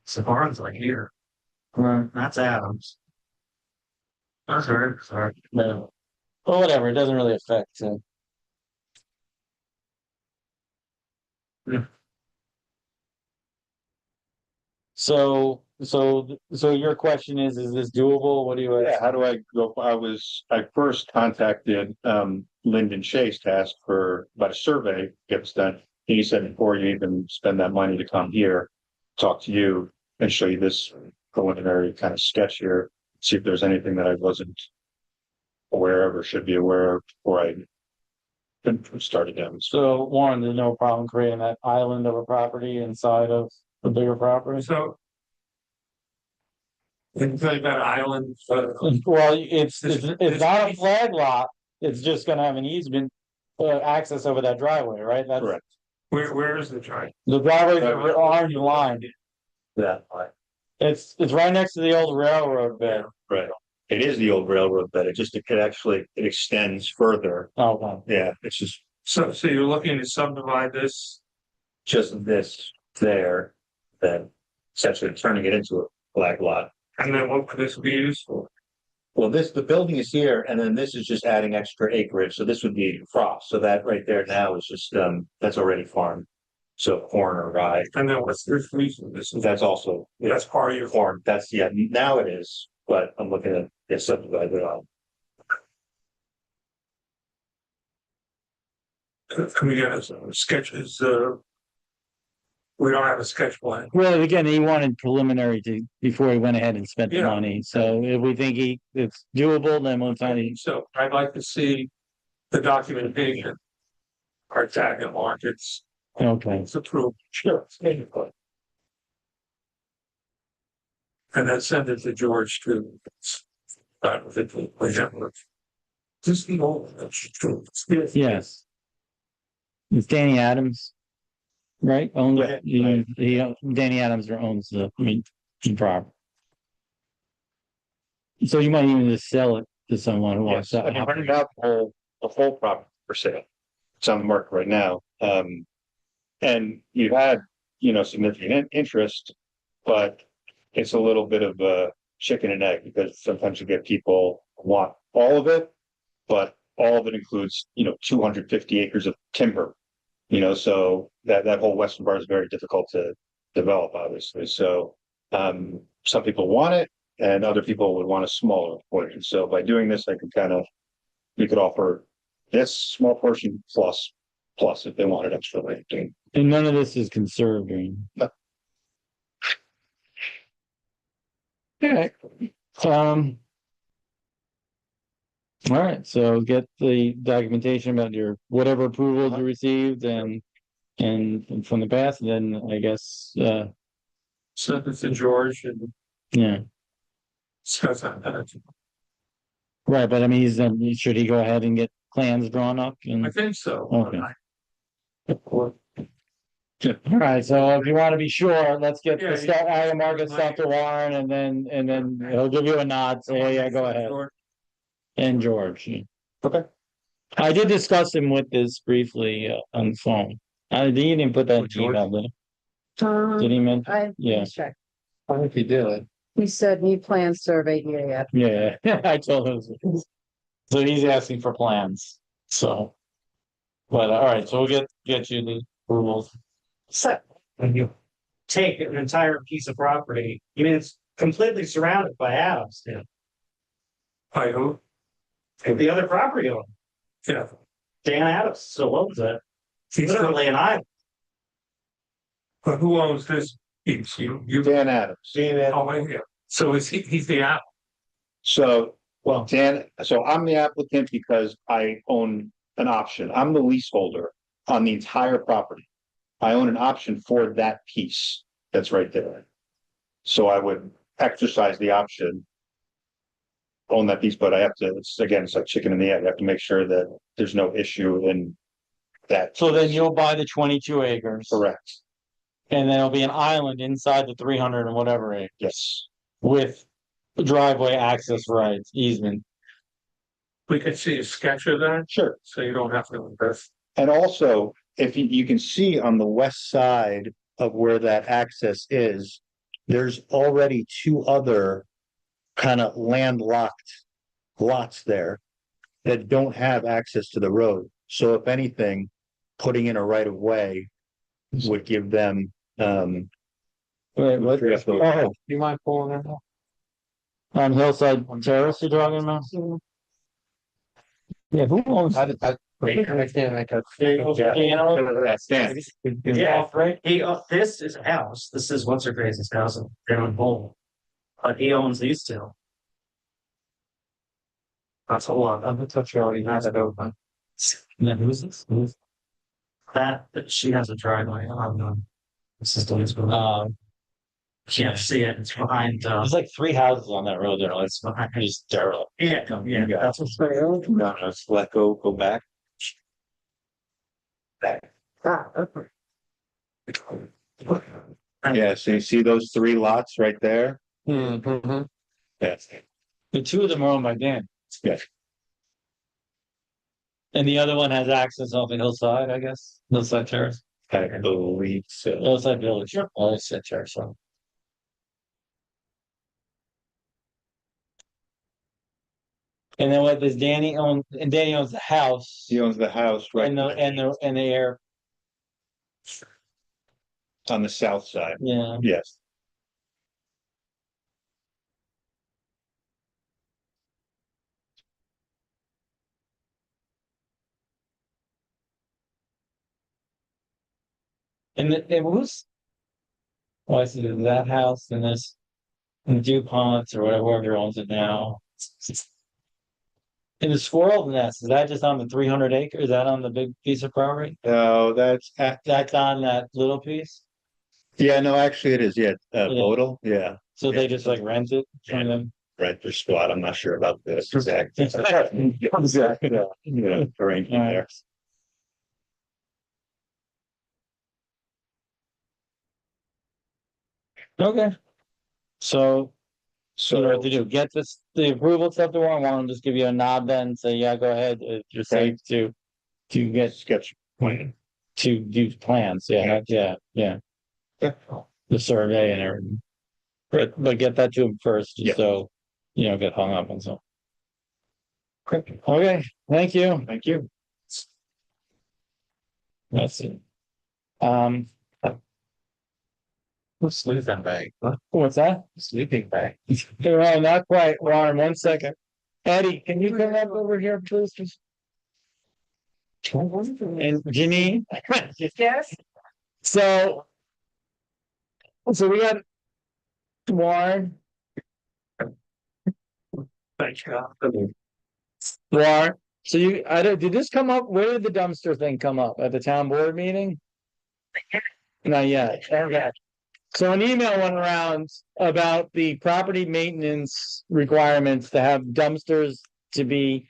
Speaker 6: So barn's like here,
Speaker 1: Right.
Speaker 6: that's Adams. That's very bizarre.
Speaker 1: No. Well, whatever, it doesn't really affect.
Speaker 6: Yeah.
Speaker 14: So your question is this doable? What do you? Yeah, how do I go? I first contacted Lyndon Chase to ask for about a survey gets done. And he said before you even spend that money to come here, talk to you and show you this preliminary kind of sketch here, see if there's anything that I wasn't aware of or should be aware of before I started down.
Speaker 1: So Warren, there's no problem creating that island of a property inside of the bigger property?
Speaker 9: So. When you think about island,
Speaker 1: Well, it's not a flag lot, it's just gonna have an easement, access over that driveway, right? That's
Speaker 14: Correct.
Speaker 9: where is the drive?
Speaker 1: the driveway's the orange line.
Speaker 14: That
Speaker 1: It's right next to the old railroad bed.
Speaker 14: right. It is the old railroad bed. It extends further.
Speaker 1: Oh,
Speaker 14: Yeah, it's just
Speaker 9: So you're looking to subdivide this,
Speaker 14: just this there, then essentially turning it into a flag lot.
Speaker 9: and then what could this be used for?
Speaker 14: Well, the building is here, and then this is just adding extra acreage, so this would be across, so that right there now is just, that's already farmed. So corn or rye,
Speaker 9: And then what's this reason? This is,
Speaker 14: that's also,
Speaker 9: that's part of your
Speaker 14: corn, that's, yeah, now it is, but I'm looking at this subdivided out.
Speaker 9: Can we get a sketches, we don't have a sketch plan.
Speaker 1: well, again, he wanted preliminary before he went ahead and spent the
Speaker 9: Yeah.
Speaker 1: money, so if we think it's doable, then we'll try to.
Speaker 9: So I'd like to see the documentation. Our tag and markets,
Speaker 1: Okay,
Speaker 9: it's approved. Sure. And then send it to George to. Just the old, that's true.
Speaker 1: yes. It's Danny Adams. Right, owns, Danny Adams owns the property. So you might even just sell it to someone who wants
Speaker 14: Yes, I mean, rented out the whole property for sale. It's on the market right now. And you had, significant interest, but it's a little bit of a chicken and egg because sometimes you get people who want all of it, but all of it includes, 250 acres of timber. So that whole western bar is very difficult to develop, obviously. So some people want it and other people would want a smaller portion. So by doing this, we could offer this small portion plus if they wanted extra land.
Speaker 1: And none of this is conserved, right?
Speaker 14: No.
Speaker 1: Okay. All right, so get the documentation about your whatever approvals you received and from the past, and then I guess
Speaker 9: Send it to George and.
Speaker 1: yeah,
Speaker 9: Discuss that.
Speaker 1: right, but I mean, should he go ahead and get plans drawn up and
Speaker 9: I think so.
Speaker 1: Okay. all right, so if you want to be sure, let's get
Speaker 9: Yeah,
Speaker 1: the stuff, I mark it stuff to Warren and then he'll give you a nod, say, hey, yeah, go ahead. And George. Yeah.
Speaker 14: Okay.
Speaker 1: I did discuss him with this briefly on the phone. I didn't put that in the email, did he? Did he mention?
Speaker 13: I
Speaker 1: Yeah.
Speaker 13: checked.
Speaker 14: I think he did.
Speaker 13: He said need plan survey here yet.
Speaker 1: Yeah, I told him. So he's asking for plans, so. But all right, so we'll get you the approvals.
Speaker 6: So when you take an entire piece of property, it's completely surrounded by Adams.
Speaker 9: By who?
Speaker 6: The other property owner,
Speaker 9: Yeah.
Speaker 6: Dan Adams, still owns it.
Speaker 9: He's
Speaker 6: Literally an island.
Speaker 9: But who owns this piece? You.
Speaker 14: Dan Adams.
Speaker 9: Oh, yeah. So he's the app.
Speaker 14: So, well, so I'm the applicant because I own an option. I'm the leaseholder on the entire property. I own an option for that piece that's right there. So I would exercise the option. Own that piece, but I have to, it's like chicken and the egg. I have to make sure that there's no issue in that.
Speaker 1: So then you'll buy the 22 acres.
Speaker 14: Correct.
Speaker 1: And then it'll be an island inside the 300 and whatever acres.
Speaker 14: Yes.
Speaker 1: With driveway access rights, easement.
Speaker 9: We could see a sketch of that.
Speaker 14: Sure.
Speaker 9: So you don't have to invest.
Speaker 14: And also, if you can see on the west side of where that access is, there's already two other kind of landlocked lots there that don't have access to the road. So if anything, putting in a right of way would give them,
Speaker 1: Wait, what?
Speaker 7: Oh, you mind pulling that up?
Speaker 1: On Hillside Terrace you're talking about? Yeah, who owns?
Speaker 7: I can't make a.
Speaker 14: That's Dan.
Speaker 6: Yeah, right. This is a house. This is what's her crazy's house in Grand Bowl. But he owns these two. That's a lot.
Speaker 7: I'm gonna touch you already has it open.
Speaker 1: And then who's this?
Speaker 6: That she has a driveway on the. This is the can't see it. It's behind.
Speaker 1: There's like 3 houses on that road there. It's behind just derelict.
Speaker 6: Yeah. That's what's there.
Speaker 14: No, let's let go back. Yeah, so you see those 3 lots right there?
Speaker 7: Mm-hmm.
Speaker 14: Yes.
Speaker 1: The 2 of them are owned by Dan.
Speaker 14: Yes.
Speaker 1: And the other one has access off the hillside, I guess. Hillside Terrace.
Speaker 14: I believe so.
Speaker 1: Hillside Village. Oh, Hillside Terrace. So. And then what does Danny own? And Danny owns the house.
Speaker 14: He owns the house right
Speaker 1: And the air.
Speaker 14: on the south side.
Speaker 1: Yeah.
Speaker 14: Yes.
Speaker 1: And it was. Oh, I see that house and this. And DuPont or whoever owns it now. And the squirrel nest, is that just on the 300 acres? Is that on the big piece of property?
Speaker 14: No, that's
Speaker 1: That's on that little piece?
Speaker 14: yeah, no, actually it is. Yeah, Bodel. Yeah,
Speaker 1: So they just like rent it from them?
Speaker 14: right. For squat. I'm not sure about this exact. Exactly. Yeah, arrangement there.
Speaker 1: Okay. So, what do we have to do? Get this, the approval stuff to warrant, want to just give you a nod then, and say, yeah, go ahead, you're safe to get,
Speaker 14: Sketch plan.
Speaker 1: to do plans, yeah, yeah. The survey and everything. But get that to him first,
Speaker 14: Yeah.
Speaker 1: just so, you know, get hung up and so. Okay, thank you.
Speaker 14: Thank you.
Speaker 1: That's it.
Speaker 7: Sleeping bag.
Speaker 1: What's that?
Speaker 7: Sleeping bag.
Speaker 1: No, not quite, Ron, 1 second. Eddie, can you come up over here, please? And Janine?
Speaker 13: Yes.
Speaker 1: So we got Warren.
Speaker 9: Thank you.
Speaker 1: Warren, so did this come up? Where did the dumpster thing come up? At the town board meeting? Not yet. Okay. So an email went around about the property maintenance requirements to have dumpsters to be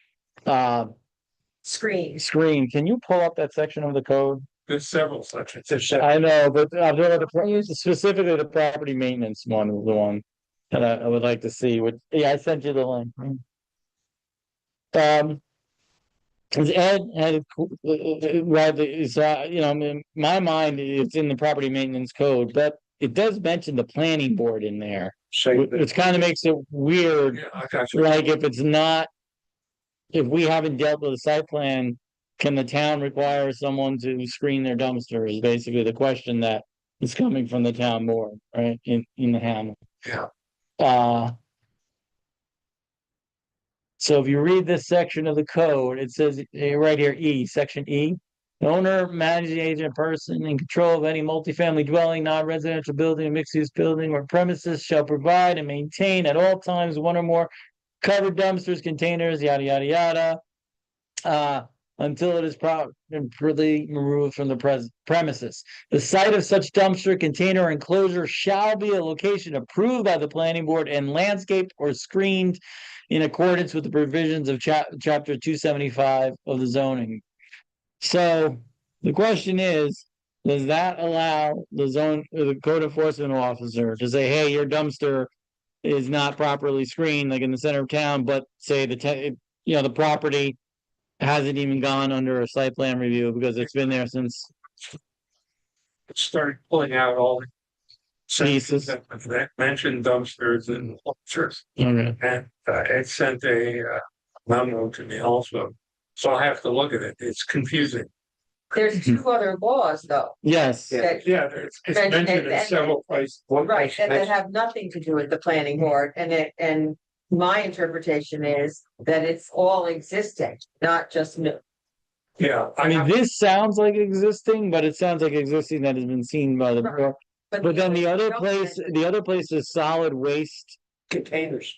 Speaker 13: Screen.
Speaker 1: screened. Can you pull up that section of the code?
Speaker 9: There's several sections.
Speaker 1: I know, but I'm talking about specifically the property maintenance one, the one that I would like to see. I sent you the link. Cause Ed had, you know, in my mind, it's in the property maintenance code, but it does mention the planning board in there. Which kind of makes it weird,
Speaker 9: Yeah, I got you.
Speaker 1: like if it's not. If we haven't dealt with a site plan, can the town require someone to screen their dumpster is basically the question that is coming from the town board, right, in the Hamlet.
Speaker 9: Yeah.
Speaker 1: So if you read this section of the code, it says right here, E, section E. The owner, managing agent, person in control of any multifamily dwelling, non-residential building, mixed-use building or premises shall provide and maintain at all times one or more covered dumpsters, containers, yada, yada, yada. Until it is properly removed from the premises. The site of such dumpster, container, or enclosure shall be a location approved by the planning board and landscaped or screened in accordance with the provisions of chapter 275 of the zoning. So the question is, does that allow the code enforcement officer to say, hey, your dumpster is not properly screened, like in the center of town, but say the property hasn't even gone under a site plan review because it's been there since.
Speaker 9: Started pulling out all the
Speaker 1: Pieces.
Speaker 9: sections that mentioned dumpsters and dumpsters.
Speaker 1: Okay.
Speaker 9: And it sent a memo to me also. So I have to look at it. It's confusing.
Speaker 13: There's two other laws though.
Speaker 1: Yes.
Speaker 13: that-
Speaker 9: Yeah, it's mentioned in
Speaker 13: and-
Speaker 9: several places. One
Speaker 13: Right,
Speaker 9: place
Speaker 13: and that
Speaker 9: mentioned-
Speaker 13: have nothing to do with the planning board, and my interpretation is that it's all existing, not just new.
Speaker 9: Yeah,
Speaker 1: I mean, this sounds like existing, but it sounds like existing that has been seen by the board. But then the other place is solid waste.
Speaker 2: Containers.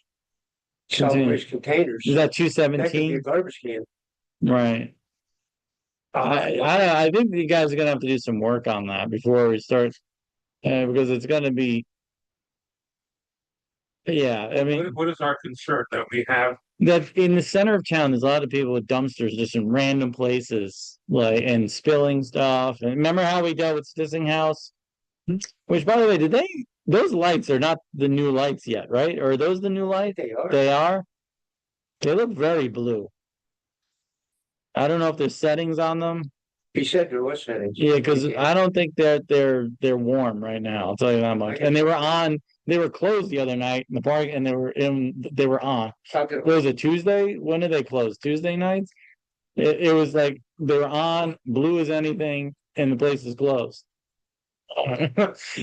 Speaker 1: Container.
Speaker 2: Solid waste containers.
Speaker 1: Is that
Speaker 2: That could be a
Speaker 1: 217?
Speaker 2: garbage can.
Speaker 1: Right. I think you guys are gonna have to do some work on that before we start. Because it's gonna be. Yeah, I mean,
Speaker 9: What is our concern that we have?
Speaker 1: that in the center of town, there's a lot of people with dumpsters just in random places, like, and spilling stuff. And remember how we dealt with Stissing House? Which, by the way, those lights are not the new lights yet, right? Or are those the new lights?
Speaker 2: They are.
Speaker 1: They are? They look very blue. I don't know if there's settings on them.
Speaker 2: He said there was settings.
Speaker 1: Yeah, because I don't think they're warm right now. I'll tell you that much. And they were closed the other night in the park, and they were on. Was it Tuesday? When did they close? Tuesday nights? It was like they were on, blue as anything, and the place is closed.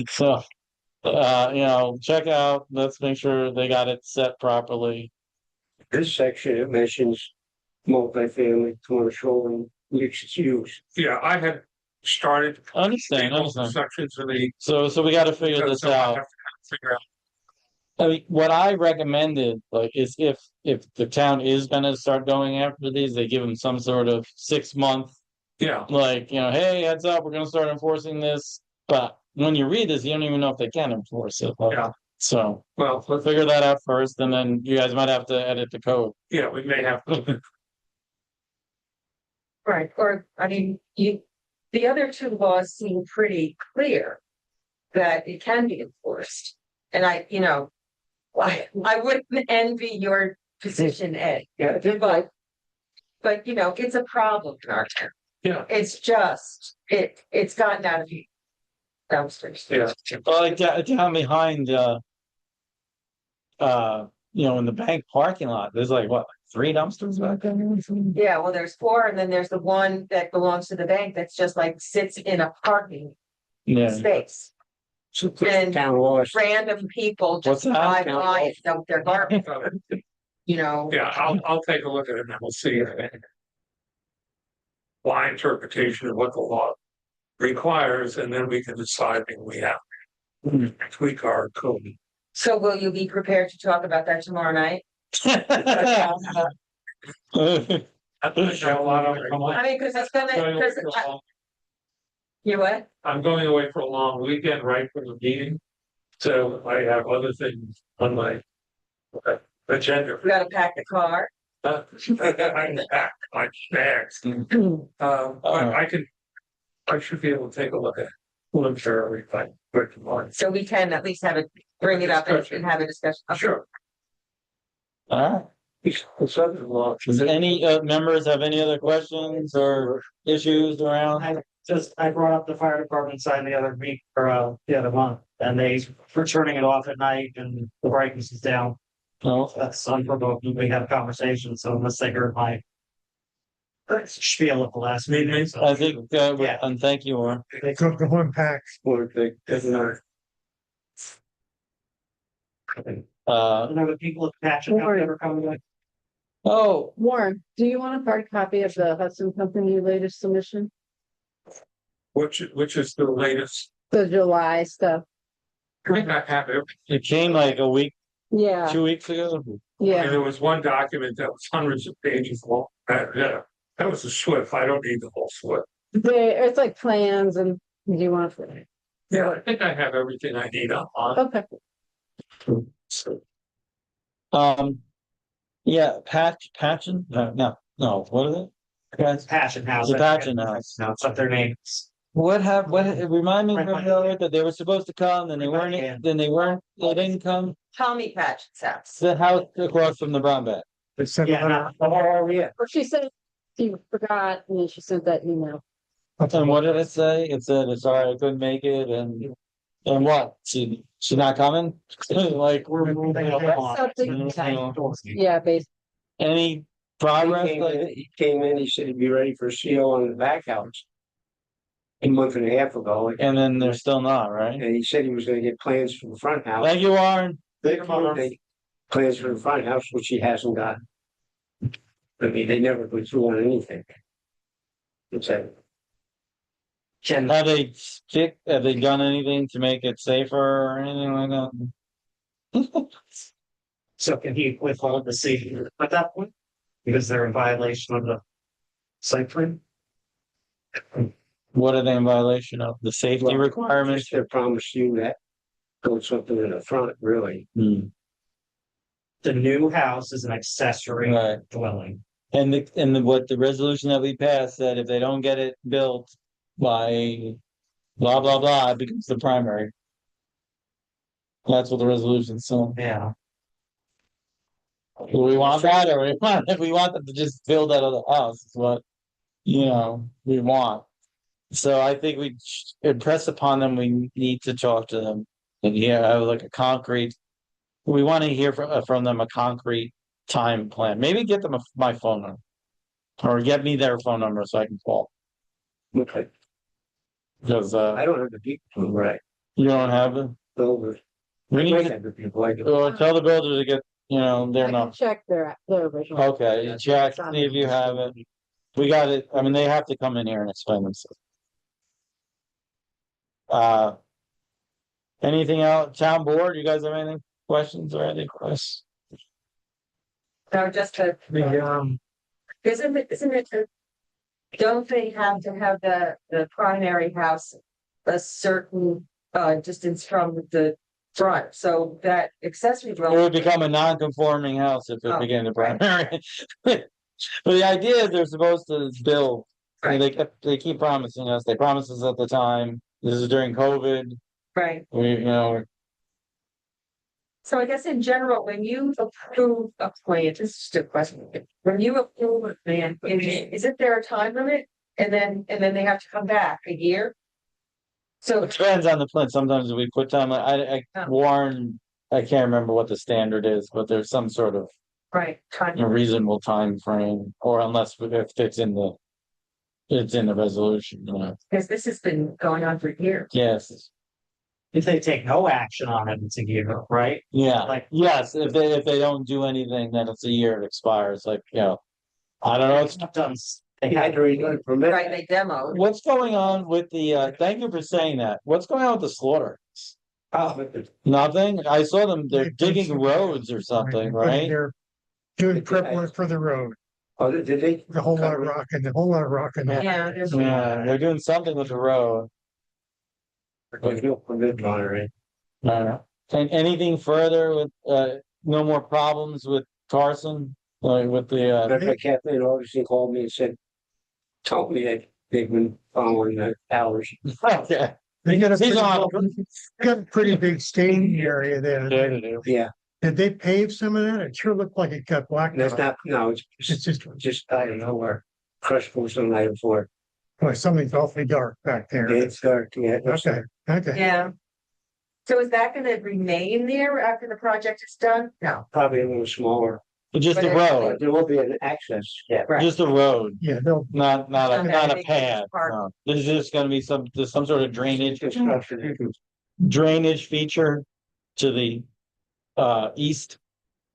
Speaker 1: So, check out. Let's make sure they got it set properly.
Speaker 2: This section, it mentions multifamily, commercial, and mixed use.
Speaker 9: Yeah, I had started.
Speaker 1: Understand.
Speaker 9: Sections of the.
Speaker 1: So we got to figure this
Speaker 9: So I
Speaker 1: out.
Speaker 9: have to figure out.
Speaker 1: I mean, what I recommended, like, is if the town is gonna start going after these, they give them some sort of 6-month,
Speaker 9: Yeah,
Speaker 1: like, hey, heads up, we're gonna start enforcing this. But when you read this, you don't even know if they can enforce it. Like,
Speaker 9: Yeah.
Speaker 1: So
Speaker 9: well,
Speaker 1: let's figure that out first, and then you guys might have to edit the code.
Speaker 9: yeah, we may have.
Speaker 13: Right, or, I mean, the other two laws seem pretty clear that it can be enforced. And I wouldn't envy your position, Ed,
Speaker 2: Yeah,
Speaker 13: but it's a problem in our town.
Speaker 9: Yeah.
Speaker 13: It's just, it's gotten out of dumpsters.
Speaker 9: Yeah.
Speaker 1: Well, like down behind, in the bank parking lot, there's like what, 3 dumpsters back there?
Speaker 13: Yeah, well, there's 4, and then there's the one that belongs to the bank that's just like sits in a parking
Speaker 1: Yeah.
Speaker 13: space. And
Speaker 2: town laws.
Speaker 13: random people
Speaker 1: What's
Speaker 13: just
Speaker 1: that?
Speaker 13: drive by and dump their garbage,
Speaker 9: Yeah, I'll take a look at it and we'll see. My interpretation of what the law requires, and then we can decide if we have to tweak our code.
Speaker 13: So will you be prepared to talk about that tomorrow night?
Speaker 9: I think a lot of
Speaker 13: I mean, because it's gonna, you what?
Speaker 9: I'm going away for a long weekend right from the meeting. So I have other things on my agenda.
Speaker 13: We gotta pack the car.
Speaker 9: I packed my bags. But I should be able to take a look at it. Well, I'm sure everything, but tomorrow.
Speaker 13: So we can at least bring it up and have a discussion. Okay.
Speaker 9: Sure.
Speaker 1: Alright, does any members have any other questions or issues around?
Speaker 6: I brought up the fire department sign the other week or the other month, and we're turning it off at night and the brightness is down.
Speaker 1: No,
Speaker 6: That's unprovoked. We have conversations, so unless they heard my spiel at the last meeting. so-
Speaker 1: I think,
Speaker 6: Yeah.
Speaker 1: and thank you, Warren.
Speaker 8: Go and pack.
Speaker 1: Uh,
Speaker 6: The people at Patch have never come back.
Speaker 1: Oh,
Speaker 13: Warren, do you want a hard copy of the Hudson Company latest submission?
Speaker 9: Which is the latest.
Speaker 13: The July stuff.
Speaker 9: I think I have it.
Speaker 1: it came like a week,
Speaker 13: Yeah,
Speaker 1: 2 weeks ago.
Speaker 9: And
Speaker 13: yeah.
Speaker 9: there was one document that was hundreds of pages long. Yeah, that was a SWIFT. I don't need the whole SWIFT.
Speaker 13: It's like plans and do you want to?
Speaker 9: Yeah, I think I have everything I need on.
Speaker 13: Okay.
Speaker 1: Yeah, Patchen, no, what is it? Guys,
Speaker 6: Passion House.
Speaker 1: The Passion House.
Speaker 6: That's what their name is.
Speaker 1: what remind me from earlier that they were supposed to come, then they weren't, they didn't come,
Speaker 12: Tommy Patch's house.
Speaker 1: the house across from the brown bag.
Speaker 6: Yeah, yeah.
Speaker 13: Or she said she forgot and then she sent that email.
Speaker 1: And what did it say? It said, it's sorry, I couldn't make it, and what? She not coming? Like, we're moving along.
Speaker 13: Yeah, basically.
Speaker 1: Any progress?
Speaker 2: He came in, he said he'd be ready for a CO on the back house. A month and a half ago,
Speaker 1: And then they're still not, right?
Speaker 2: and he said he was gonna get plans for the front house.
Speaker 1: Thank you, Warren.
Speaker 2: Plans for the front house, which he hasn't got. I mean, they never put through on anything. It's a.
Speaker 1: Have they done anything to make it safer or anything like that?
Speaker 6: So can he withhold the safety at that point? Because they're in violation of the site plan?
Speaker 1: What are they in violation of? The safety requirements?
Speaker 2: They promised you that. Go something in the front, really.
Speaker 1: Hmm.
Speaker 6: The new house is an accessory
Speaker 1: Right.
Speaker 6: dwelling.
Speaker 1: And what the resolution that we passed said, if they don't get it built by blah, blah, blah, it becomes the primary. That's what the resolution said.
Speaker 6: Yeah.
Speaker 1: Do we want that, or if we want them to just build that other house, is what, we want. So I think we impress upon them, we need to talk to them and have like a concrete. We want to hear from them a concrete time plan. Maybe get them my phone number. Or get me their phone number so I can call.
Speaker 2: Okay,
Speaker 1: Because
Speaker 2: I don't have the people, right,
Speaker 1: you don't have it.
Speaker 2: over.
Speaker 1: We need
Speaker 2: I
Speaker 1: to
Speaker 2: have the people, I do.
Speaker 1: tell the builder to get, their
Speaker 3: I can
Speaker 1: number.
Speaker 3: check their original.
Speaker 1: Okay, check, see if you have it. We got it. I mean, they have to come in here and explain themselves. Anything else? Town board, you guys have anything, questions or anything, Chris?
Speaker 12: No, just to, isn't it, don't they have to have the primary house a certain distance from the front, so that accessory
Speaker 1: It
Speaker 12: dwelling.
Speaker 1: would become a non-conforming house if it
Speaker 12: Oh,
Speaker 1: became the primary. But the idea is they're supposed to build, and they keep promising us, they promised us at the time, this is during COVID,
Speaker 12: Right, so I guess in general, when you approve a plan, this is just a question, when you approve a plan, isn't there a time limit? And then they have to come back a year? So,
Speaker 1: it depends on the plan, sometimes we put time, Warren, I can't remember what the standard is, but there's some sort of
Speaker 12: right, time,
Speaker 1: reasonable time frame, or unless if it's in the resolution,
Speaker 12: because this has been going on for years.
Speaker 1: yes.
Speaker 6: If they take no action on it, it's a year, right?
Speaker 1: Yeah,
Speaker 6: Like-
Speaker 1: yes, if they don't do anything, then it's a year, it expires, I don't know, it's,
Speaker 6: They had to renew the permit.
Speaker 12: Right, they demoed.
Speaker 1: what's going on with the, thank you for saying that, what's going on with the slaughter?
Speaker 2: Oh,
Speaker 1: Nothing, I saw them, they're digging roads or something, right?
Speaker 8: They're doing prep work for the road,
Speaker 2: oh, did they?
Speaker 8: a whole lot of rock and a whole lot of rock and.
Speaker 12: Yeah, there's.
Speaker 1: Yeah, they're doing something with the road.
Speaker 2: Permit on it, right?
Speaker 1: And anything further with, no more problems with Carson, with the,
Speaker 2: Rebecca Kathleen Augustine called me and said, told me that they've been following the hours.
Speaker 1: okay.
Speaker 8: They got a
Speaker 1: He's
Speaker 8: pretty,
Speaker 1: on.
Speaker 8: got a pretty big staging area there.
Speaker 2: Yeah,
Speaker 8: Did they pave some of that? It sure looked like it got black.
Speaker 2: that's not, no, it's
Speaker 8: It's
Speaker 2: just, I don't know where. Crushed post on item 4.
Speaker 8: boy, something's awfully dark back there.
Speaker 2: It's dark, yeah.
Speaker 8: Okay, okay.
Speaker 12: Yeah. So is that gonna remain there after the project is done? No.
Speaker 2: Probably a little smaller.
Speaker 1: Just the road,
Speaker 2: There will be an access, yeah.
Speaker 12: Right.
Speaker 1: just the road,
Speaker 8: Yeah, they'll,
Speaker 1: not
Speaker 12: Okay,
Speaker 1: a
Speaker 12: they can
Speaker 1: pad.
Speaker 12: park.
Speaker 1: No. There's just gonna be there's some sort of drainage feature to the, east,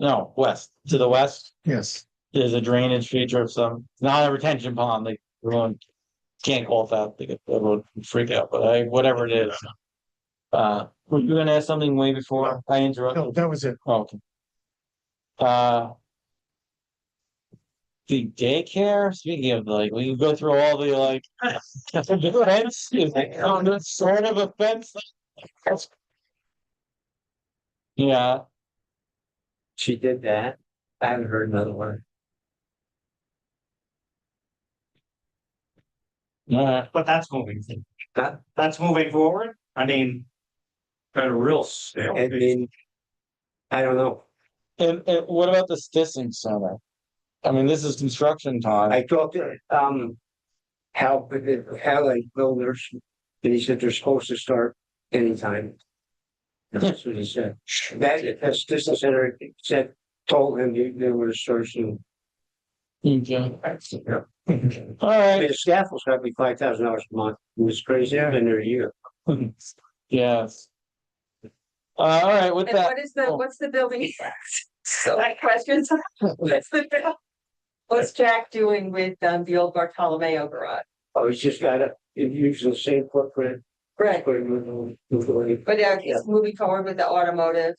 Speaker 1: no, west, to the west.
Speaker 8: yes.
Speaker 1: there's a drainage feature of some, not a retention pond, like, everyone can't call it that, they get, everyone would freak out, but whatever it is. Were you gonna ask something way before I interrupted?
Speaker 8: No, that was it.
Speaker 1: Oh, okay. The daycare, speaking of like, we can go through all the like. Fence, is it on this sort of a fence? Yeah,
Speaker 2: She did that. I haven't heard another one.
Speaker 1: yeah,
Speaker 6: But that's moving. That's moving forward. I mean,
Speaker 9: Kind of real stale.
Speaker 2: I mean, I don't know.
Speaker 1: and what about the Stissing Center? I mean, this is construction time.
Speaker 2: I talked to, Hal like builders, and he said they're supposed to start anytime. That's what he said. That's just the center, said, told him they were to start soon.
Speaker 1: Okay.
Speaker 2: Yeah.
Speaker 1: All
Speaker 2: I mean,
Speaker 1: right,
Speaker 2: the staff was gonna be $5,000 a month. It was crazy. Been there a year.
Speaker 1: yes. All right, with
Speaker 13: And
Speaker 1: that.
Speaker 13: what is the,
Speaker 1: oh.
Speaker 13: what's the building? So like questions, what's the bill? What's Jack doing with the old Bartolomeo garage?
Speaker 2: Oh, he's just got it using the same footprint.
Speaker 13: Right,
Speaker 2: But
Speaker 13: but he's moving forward with the automotive.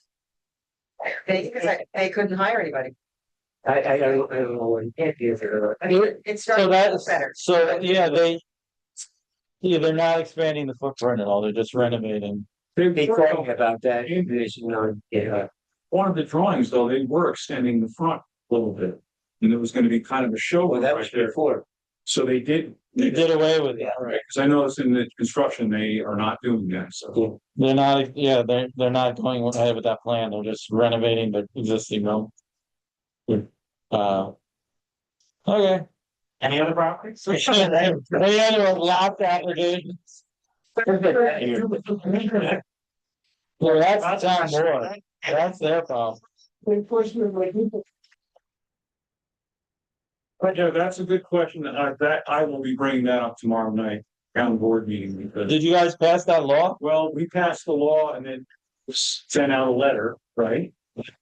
Speaker 13: They couldn't hire anybody.
Speaker 2: I don't know what he can't do for.
Speaker 13: I mean, it's
Speaker 1: So
Speaker 13: starting to
Speaker 1: that's,
Speaker 13: look better.
Speaker 1: so, yeah, they're not expanding the footprint at all, they're just renovating.
Speaker 2: They talking about that, it's not, yeah.
Speaker 9: One of the drawings, though, they were extending the front a little bit. And there was gonna be kind of a show
Speaker 2: Well, that was
Speaker 9: right there.
Speaker 2: before.
Speaker 9: So they did.
Speaker 1: They did away with it.
Speaker 9: Right, because I noticed in the construction, they are not doing that, so.
Speaker 1: They're not, yeah, they're not going ahead with that plan, they're just renovating the existing room. Okay.
Speaker 6: any other properties?
Speaker 1: Any other lot applications? Well, that's the town board, that's their problem.
Speaker 9: But yeah, that's a good question, that I will be bringing that up tomorrow night, town board meeting, because.
Speaker 1: Did you guys pass that law?
Speaker 9: Well, we passed the law and then sent out a letter, right?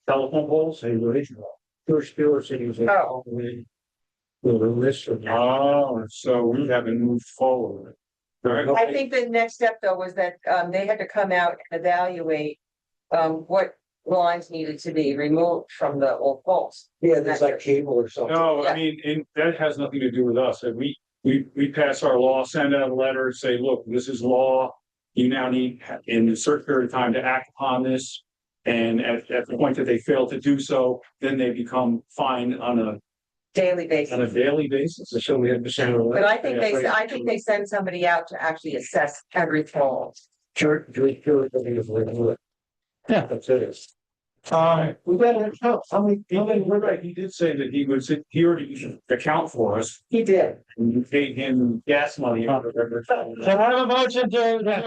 Speaker 9: Telephone poles, hey,
Speaker 2: George Stewart said he was.
Speaker 13: Oh.
Speaker 2: With a list of.
Speaker 9: oh, so we haven't moved forward. Right?
Speaker 13: I think the next step though was that they had to come out and evaluate what lines needed to be removed from the old poles.
Speaker 2: Yeah, there's like cable or something.
Speaker 9: No,
Speaker 13: Yeah.
Speaker 9: I mean, that has nothing to do with us. We pass our law, send out a letter, say, look, this is law. You now need in a certain period of time to act upon this. And at the point that they fail to do so, then they become fined on a
Speaker 13: Daily basis.
Speaker 9: daily basis.
Speaker 2: So we have to send.
Speaker 13: But I think they send somebody out to actually assess every pole.
Speaker 2: George Stewart said he was with it.
Speaker 1: Yeah.
Speaker 2: That's it.
Speaker 9: We better help. We're right. He did say that he already used to account for us.
Speaker 13: He did.
Speaker 9: And you paid him gas money or whatever.
Speaker 1: Can I have a motion to